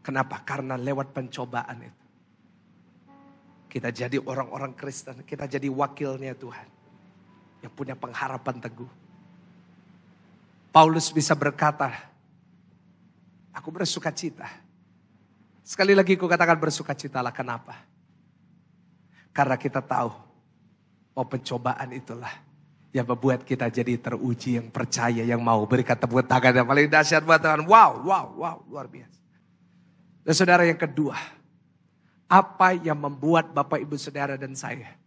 Speaker 7: Kenapa? Karena lewat pencobaan itu, kita jadi orang-orang Kristen, kita jadi wakilnya Tuhan. Yang punya pengharapan teguh. Paulus bisa berkata, aku bersuka cita. Sekali lagi aku katakan bersukacitalah. Kenapa? Karena kita tahu, oh pencobaan itulah yang membuat kita jadi teruji, yang percaya, yang mau. Berikan tepuk tangan yang paling dahsyat buat Tuhan. Wow, luar biasa. Dan saudara yang kedua, apa yang membuat Bapak Ibu Saudara dan saya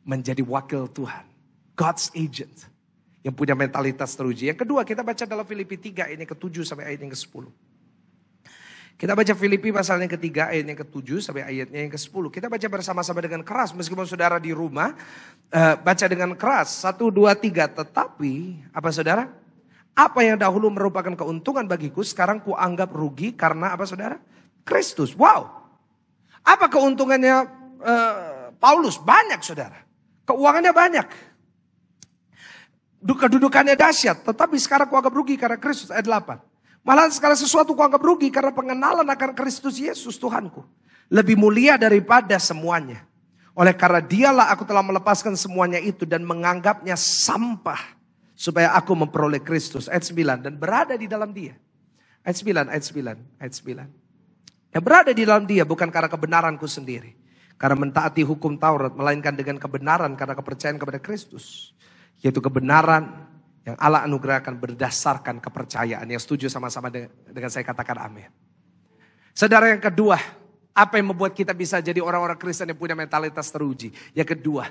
Speaker 7: menjadi wakil Tuhan? God's agent. Yang punya mentalitas teruji. Yang kedua kita baca dalam Filipi 3 ayat yang ke-7 sampai ayat yang ke-10. Kita baca Filipi pasal yang ke-3 ayat yang ke-7 sampai ayatnya yang ke-10. Kita baca bersama-sama dengan keras. Meskipun saudara di rumah baca dengan keras. 1, 2, 3. Tetapi apa saudara? Apa yang dahulu merupakan keuntungan bagiku sekarang kuanggap rugi karena apa saudara? Kristus. Wow. Apa keuntungannya Paulus? Banyak saudara. Keuangannya banyak. Kedudukannya dahsyat. Tetapi sekarang kuanggap rugi karena Kristus. Ayat 8. Malah segala sesuatu kuanggap rugi karena pengenalan akan Kristus Yesus Tuhanku. Lebih mulia daripada semuanya. Oleh karena dialah aku telah melepaskan semuanya itu dan menganggapnya sampah. Supaya aku memperoleh Kristus. Ayat 9. Dan berada di dalam dia. Ayat 9. Yang berada di dalam dia bukan karena kebenaranku sendiri. Karena mentaati hukum Taurat. Melainkan dengan kebenaran karena kepercayaan kepada Kristus. Yaitu kebenaran yang Allah anugerahkan berdasarkan kepercayaan. Yang setuju sama-sama dengan saya katakan amin. Saudara yang kedua, apa yang membuat kita bisa jadi orang-orang Kristen yang punya mentalitas teruji? Yang kedua,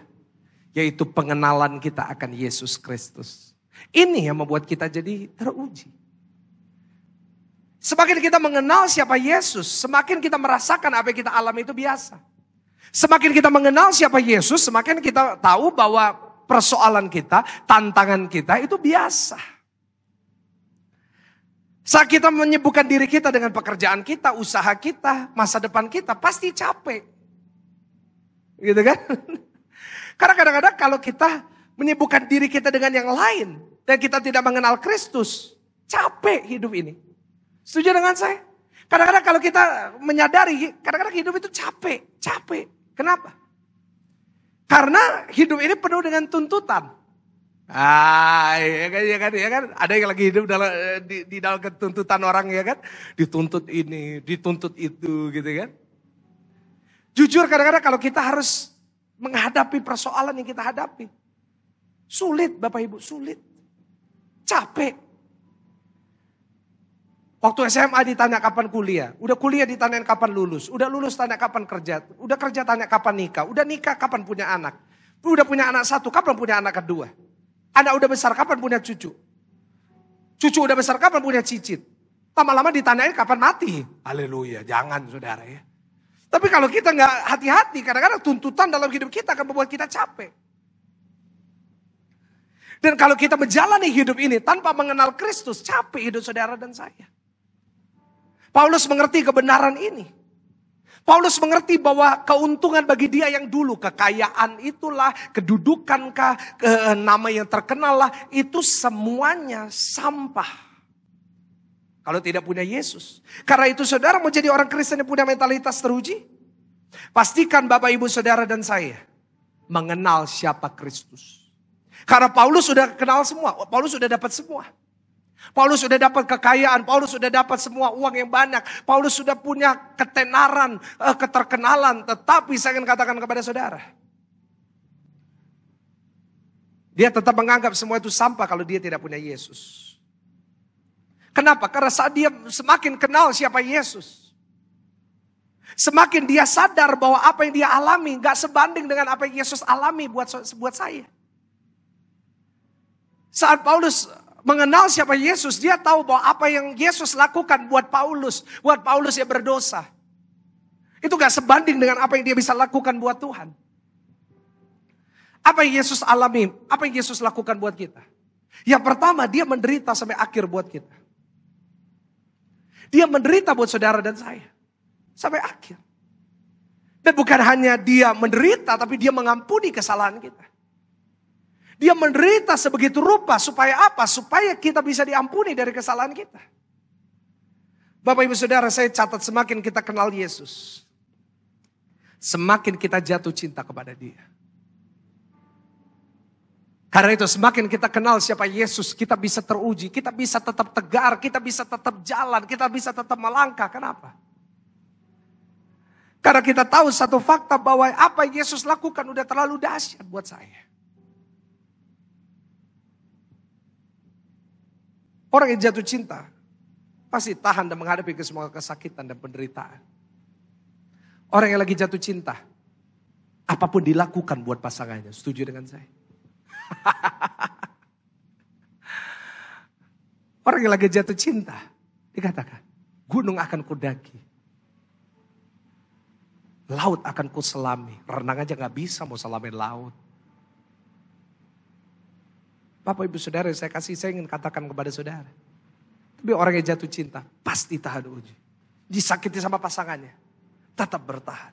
Speaker 7: yaitu pengenalan kita akan Yesus Kristus. Ini yang membuat kita jadi teruji. Semakin kita mengenal siapa Yesus, semakin kita merasakan apa yang kita alami itu biasa. Semakin kita mengenal siapa Yesus, semakin kita tahu bahwa persoalan kita, tantangan kita itu biasa. Saat kita menyibukkan diri kita dengan pekerjaan kita, usaha kita, masa depan kita, pasti capek. Gitu kan? Karena kadang-kadang kalau kita menyibukkan diri kita dengan yang lain, dan kita tidak mengenal Kristus, capek hidup ini. Setuju dengan saya? Kadang-kadang kalau kita menyadari, kadang-kadang hidup itu capek. Kenapa? Karena hidup ini penuh dengan tuntutan. Ya kan. Ada yang lagi hidup di dalam tuntutan orang, ya kan. Dituntut ini, dituntut itu, gitu kan. Jujur kadang-kadang kalau kita harus menghadapi persoalan yang kita hadapi. Sulit Bapak Ibu, sulit. Capek. Waktu SMA ditanya kapan kuliah. Udah kuliah ditanyain kapan lulus. Udah lulus tanya kapan kerja. Udah kerja tanya kapan nikah. Udah nikah kapan punya anak. Udah punya anak satu kapan punya anak kedua. Anak udah besar kapan punya cucu. Cucu udah besar kapan punya cicit. Lama-lama ditanyain kapan mati. Haleluya, jangan saudara ya. Tapi kalau kita nggak hati-hati, kadang-kadang tuntutan dalam hidup kita akan membuat kita capek. Dan kalau kita menjalani hidup ini tanpa mengenal Kristus, capek hidup saudara dan saya. Paulus mengerti kebenaran ini. Paulus mengerti bahwa keuntungan bagi dia yang dulu, kekayaan itulah, kedudukankah, nama yang terkenal lah, itu semuanya sampah. Kalau tidak punya Yesus. Karena itu saudara mau jadi orang Kristen yang punya mentalitas teruji, pastikan Bapak Ibu Saudara dan saya mengenal siapa Kristus. Karena Paulus sudah kenal semua, Paulus sudah dapat semua. Paulus sudah dapat kekayaan, Paulus sudah dapat semua uang yang banyak. Paulus sudah punya ketenaran, keterkenalan. Tetapi saya akan katakan kepada saudara, dia tetap menganggap semua itu sampah kalau dia tidak punya Yesus. Kenapa? Karena saat dia semakin kenal siapa Yesus, semakin dia sadar bahwa apa yang dia alami gak sebanding dengan apa yang Yesus alami buat saya. Saat Paulus mengenal siapa Yesus, dia tahu bahwa apa yang Yesus lakukan buat Paulus yang berdosa, itu gak sebanding dengan apa yang dia bisa lakukan buat Tuhan. Apa yang Yesus alami, apa yang Yesus lakukan buat kita. Yang pertama, dia menderita sampai akhir buat kita. Dia menderita buat saudara dan saya, sampai akhir. Dan bukan hanya dia menderita, tapi dia mengampuni kesalahan kita. Dia menderita sebegitu rupa supaya apa? Supaya kita bisa diampuni dari kesalahan kita. Bapak Ibu Saudara, saya catat semakin kita kenal Yesus, semakin kita jatuh cinta kepada Dia. Karena itu semakin kita kenal siapa Yesus, kita bisa teruji, kita bisa tetap tegar, kita bisa tetap jalan, kita bisa tetap melangkah. Kenapa? Karena kita tahu satu fakta bahwa apa yang Yesus lakukan udah terlalu dahsyat buat saya. Orang yang jatuh cinta pasti tahan dan menghadapi semua kesakitan dan penderitaan. Orang yang lagi jatuh cinta, apapun dilakukan buat pasangannya. Setuju dengan saya? Orang yang lagi jatuh cinta, dikatakan, gunung akan kudaki, laut akan kuselami. Renang aja gak bisa mau selamin laut. Bapak Ibu Saudara, saya ingin katakan kepada saudara. Tapi orang yang jatuh cinta pasti tahan uji. Disakiti sama pasangannya, tetap bertahan.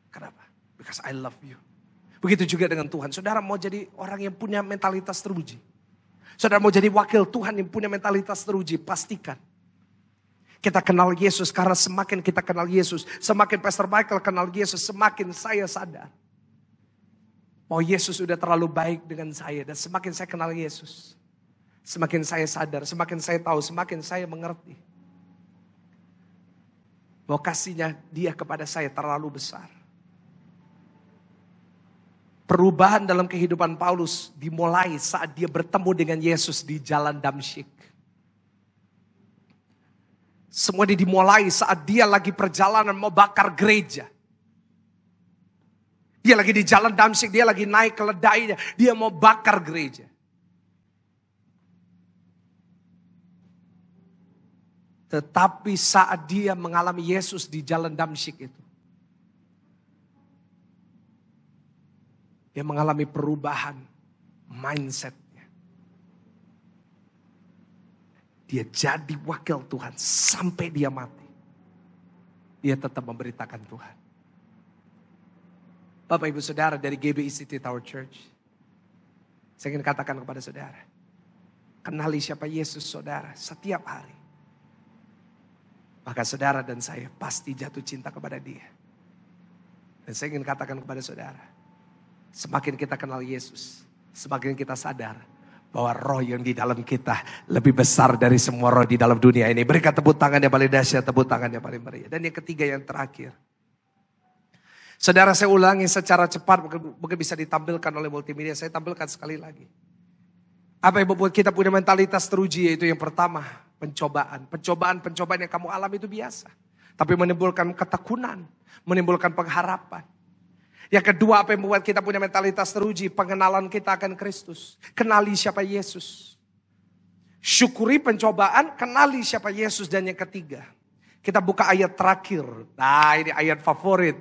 Speaker 7: Kenapa? Because I love you. Begitu juga dengan Tuhan. Saudara mau jadi orang yang punya mentalitas teruji. Saudara mau jadi wakil Tuhan yang punya mentalitas teruji. Pastikan kita kenal Yesus. Karena semakin kita kenal Yesus, semakin Pastor Michael kenal Yesus, semakin saya sadar bahwa Yesus sudah terlalu baik dengan saya. Dan semakin saya kenal Yesus, semakin saya sadar, semakin saya tahu, semakin saya mengerti bahwa kasihnya Dia kepada saya terlalu besar. Perubahan dalam kehidupan Paulus dimulai saat dia bertemu dengan Yesus di jalan Damsyik. Semua dimulai saat dia lagi perjalanan mau bakar gereja. Dia lagi di jalan Damsyik, dia lagi naik keledainya, dia mau bakar gereja. Tetapi saat dia mengalami Yesus di jalan Damsyik itu, dia mengalami perubahan mindsetnya. Dia jadi wakil Tuhan sampai dia mati. Dia tetap memberitakan Tuhan. Bapak Ibu Saudara dari GBI City Tower Church, saya ingin katakan kepada saudara, kenali siapa Yesus saudara setiap hari. Maka saudara dan saya pasti jatuh cinta kepada dia. Dan saya ingin katakan kepada saudara, semakin kita kenal Yesus, semakin kita sadar bahwa roh yang di dalam kita lebih besar dari semua roh di dalam dunia ini. Berikan tepuk tangan yang paling dahsyat, tepuk tangan yang paling meriah. Dan yang ketiga, yang terakhir. Saudara, saya ulangi secara cepat, mungkin bisa ditampilkan oleh multimedia. Saya tampilkan sekali lagi. Apa yang membuat kita punya mentalitas teruji, yaitu yang pertama, pencobaan. Pencobaan yang kamu alami itu biasa. Tapi menimbulkan ketekunan, menimbulkan pengharapan. Yang kedua, apa yang membuat kita punya mentalitas teruji? Pengenalan kita akan Kristus. Kenali siapa Yesus. Syukuri pencobaan, kenali siapa Yesus. Dan yang ketiga, kita buka ayat terakhir. Nah, ini ayat favorit.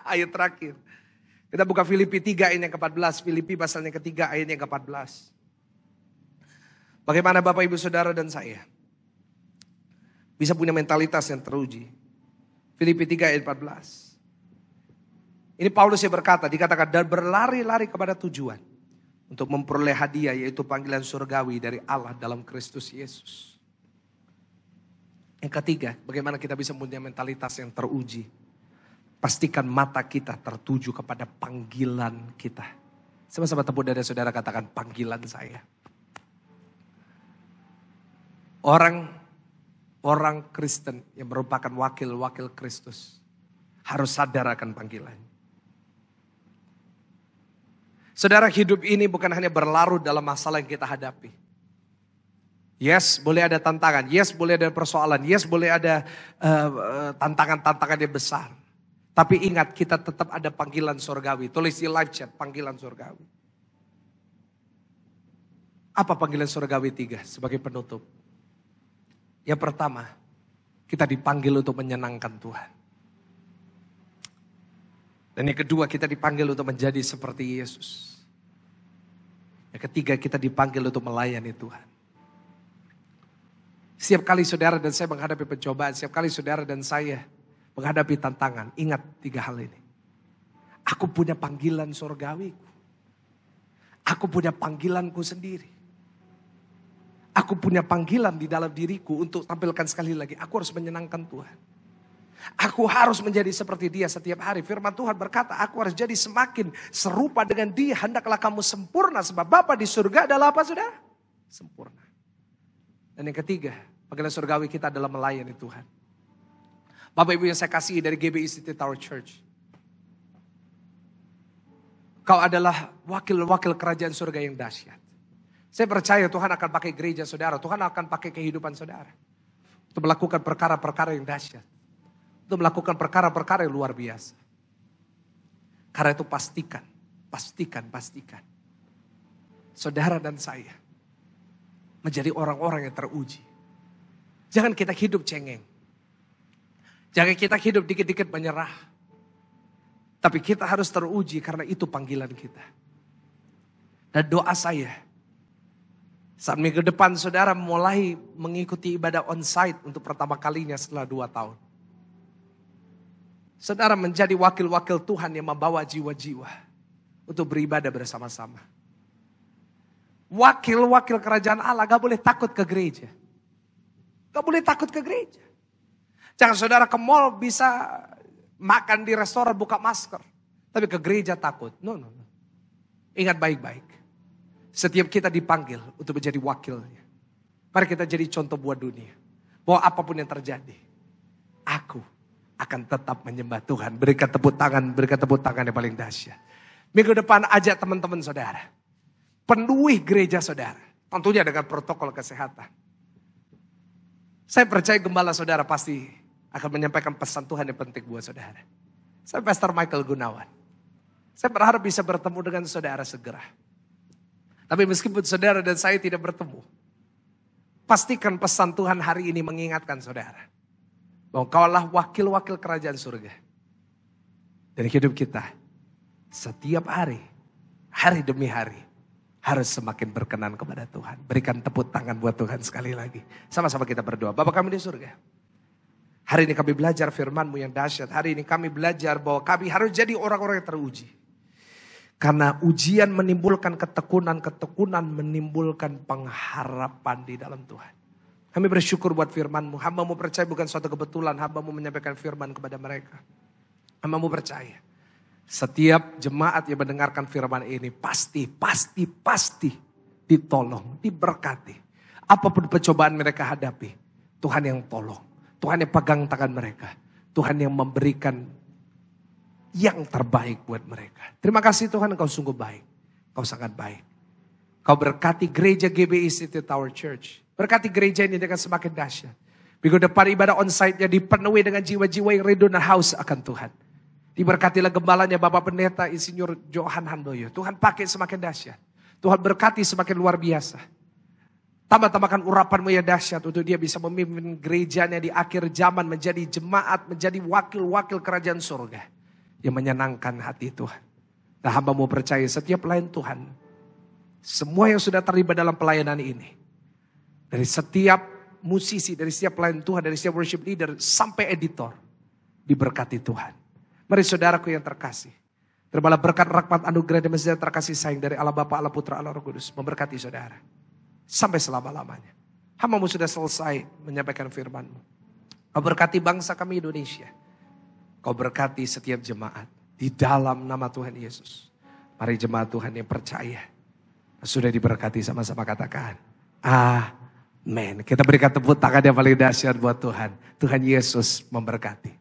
Speaker 7: Ayat terakhir. Kita buka Filipi 3 ayat yang ke-14. Filipi pasalnya ketiga ayat yang ke-14. Bagaimana Bapak Ibu Saudara dan saya bisa punya mentalitas yang teruji. Filipi 3 ayat 14. Ini Paulus yang berkata, dikatakan, dan berlari-lari kepada tujuan untuk memperoleh hadiah, yaitu panggilan surgawi dari Allah dalam Kristus Yesus. Yang ketiga, bagaimana kita bisa punya mentalitas yang teruji. Pastikan mata kita tertuju kepada panggilan kita. Sama-sama tepuk dada saudara, katakan panggilan saya. Orang Kristen yang merupakan wakil-wakil Kristus harus sadar akan panggilannya. Saudara, hidup ini bukan hanya berlarut dalam masalah yang kita hadapi. Yes, boleh ada tantangan. Yes, boleh ada persoalan. Yes, boleh ada tantangan-tantangan yang besar. Tapi ingat, kita tetap ada panggilan surgawi. Tulis di live chat, panggilan surgawi. Apa panggilan surgawi 3 sebagai penutup? Yang pertama, kita dipanggil untuk menyenangkan Tuhan. Dan yang kedua, kita dipanggil untuk menjadi seperti Yesus. Yang ketiga, kita dipanggil untuk melayani Tuhan. Setiap kali saudara dan saya menghadapi pencobaan, setiap kali saudara dan saya menghadapi tantangan, ingat 3 hal ini. Aku punya panggilan surgawiku. Aku punya panggilanku sendiri. Aku punya panggilan di dalam diriku untuk tampilkan sekali lagi. Aku harus menyenangkan Tuhan. Aku harus menjadi seperti dia setiap hari. Firman Tuhan berkata, aku harus jadi semakin serupa dengan dia. Hendaklah kamu sempurna sebab Bapa di surga adalah apa saudara? Sempurna. Dan yang ketiga, panggilan surgawi kita adalah melayani Tuhan. Bapak Ibu yang saya kasihi dari GBI City Tower Church. Kau adalah wakil-wakil kerajaan surga yang dahsyat. Saya percaya Tuhan akan pakai gereja saudara. Tuhan akan pakai kehidupan saudara. Untuk melakukan perkara-perkara yang dahsyat. Untuk melakukan perkara-perkara yang luar biasa. Karena itu pastikan. Saudara dan saya menjadi orang-orang yang teruji. Jangan kita hidup cengeng. Jangan kita hidup dikit-dikit menyerah. Tapi kita harus teruji karena itu panggilan kita. Dan doa saya, saat minggu depan saudara mulai mengikuti ibadah onsite untuk pertama kalinya setelah 2 tahun. Saudara menjadi wakil-wakil Tuhan yang membawa jiwa-jiwa untuk beribadah bersama-sama. Wakil-wakil kerajaan Allah gak boleh takut ke gereja. Gak boleh takut ke gereja. Jangan saudara ke mall bisa makan di restoran buka masker. Tapi ke gereja takut. No. Ingat baik-baik. Setiap kita dipanggil untuk menjadi wakilnya. Mari kita jadi contoh buat dunia. Bahwa apapun yang terjadi. Aku akan tetap menyembah Tuhan. Berikan tepuk tangan yang paling dahsyat. Minggu depan ajak teman-teman saudara. Penuhi gereja saudara. Tentunya dengan protokol kesehatan. Saya percaya gembala saudara pasti akan menyampaikan pesan Tuhan yang penting buat saudara. Saya Pastor Michael Gunawan. Saya berharap bisa bertemu dengan saudara segera. Tapi meskipun saudara dan saya tidak bertemu, Pastikan pesan Tuhan hari ini mengingatkan saudara. Bahwa kaulah wakil-wakil kerajaan surga. Dan hidup kita setiap hari, hari demi hari, harus semakin berkenan kepada Tuhan. Berikan tepuk tangan buat Tuhan sekali lagi. Sama-sama kita berdoa. Bapa kami di surga. Hari ini kami belajar firman-Mu yang dahsyat. Hari ini kami belajar bahwa kami harus jadi orang-orang yang teruji. Karena ujian menimbulkan ketekunan, ketekunan menimbulkan pengharapan di dalam Tuhan. Kami bersyukur buat firman-Mu. Hamba-Mu percaya bukan suatu kebetulan Hamba-Mu menyampaikan firman kepada mereka. Hamba-Mu percaya. Setiap jemaat yang mendengarkan firman ini pasti ditolong, diberkati. Apapun percobaan mereka hadapi, Tuhan yang tolong. Tuhan yang pegang tangan mereka. Tuhan yang memberikan yang terbaik buat mereka. Terima kasih Tuhan, Engkau sungguh baik. Engkau sangat baik. Kau berkati gereja GBI City Tower Church. Berkati gereja ini dengan semakin dahsyat. Minggu depan ibadah onsite-nya dipenuhi dengan jiwa-jiwa yang rindu dan haus akan Tuhan. Diberkatilah gembalanya Bapak Pendeta Insinyur Johan Handoyo. Tuhan pakai semakin dahsyat. Tuhan berkati semakin luar biasa. Tambah-tambahkan urapan-Mu yang dahsyat untuk dia bisa memimpin gerejanya di akhir zaman menjadi jemaat, menjadi wakil-wakil kerajaan surga. Yang menyenangkan hati Tuhan. Nah hamba-Mu percaya setiap pelayan Tuhan. Semua yang sudah terlibat dalam pelayanan ini. Dari setiap musisi, dari setiap pelayan Tuhan, dari setiap worship leader sampai editor. Diberkati Tuhan. Mari saudaraku yang terkasih. Terimalah berkat rahmat anugerah dan mesej terkasih sayang dari Allah Bapa, Allah Putra, Allah Roh Kudus. Memberkati saudara. Sampai selama-lamanya. Hamba-Mu sudah selesai menyampaikan firman-Mu. Kau berkati bangsa kami Indonesia. Kau berkati setiap jemaat. Di dalam nama Tuhan Yesus. Mari jemaat Tuhan yang percaya. Sudah diberkati sama-sama katakan. Amin. Kita berikan tepuk tangan yang paling dahsyat buat Tuhan. Tuhan Yesus memberkati.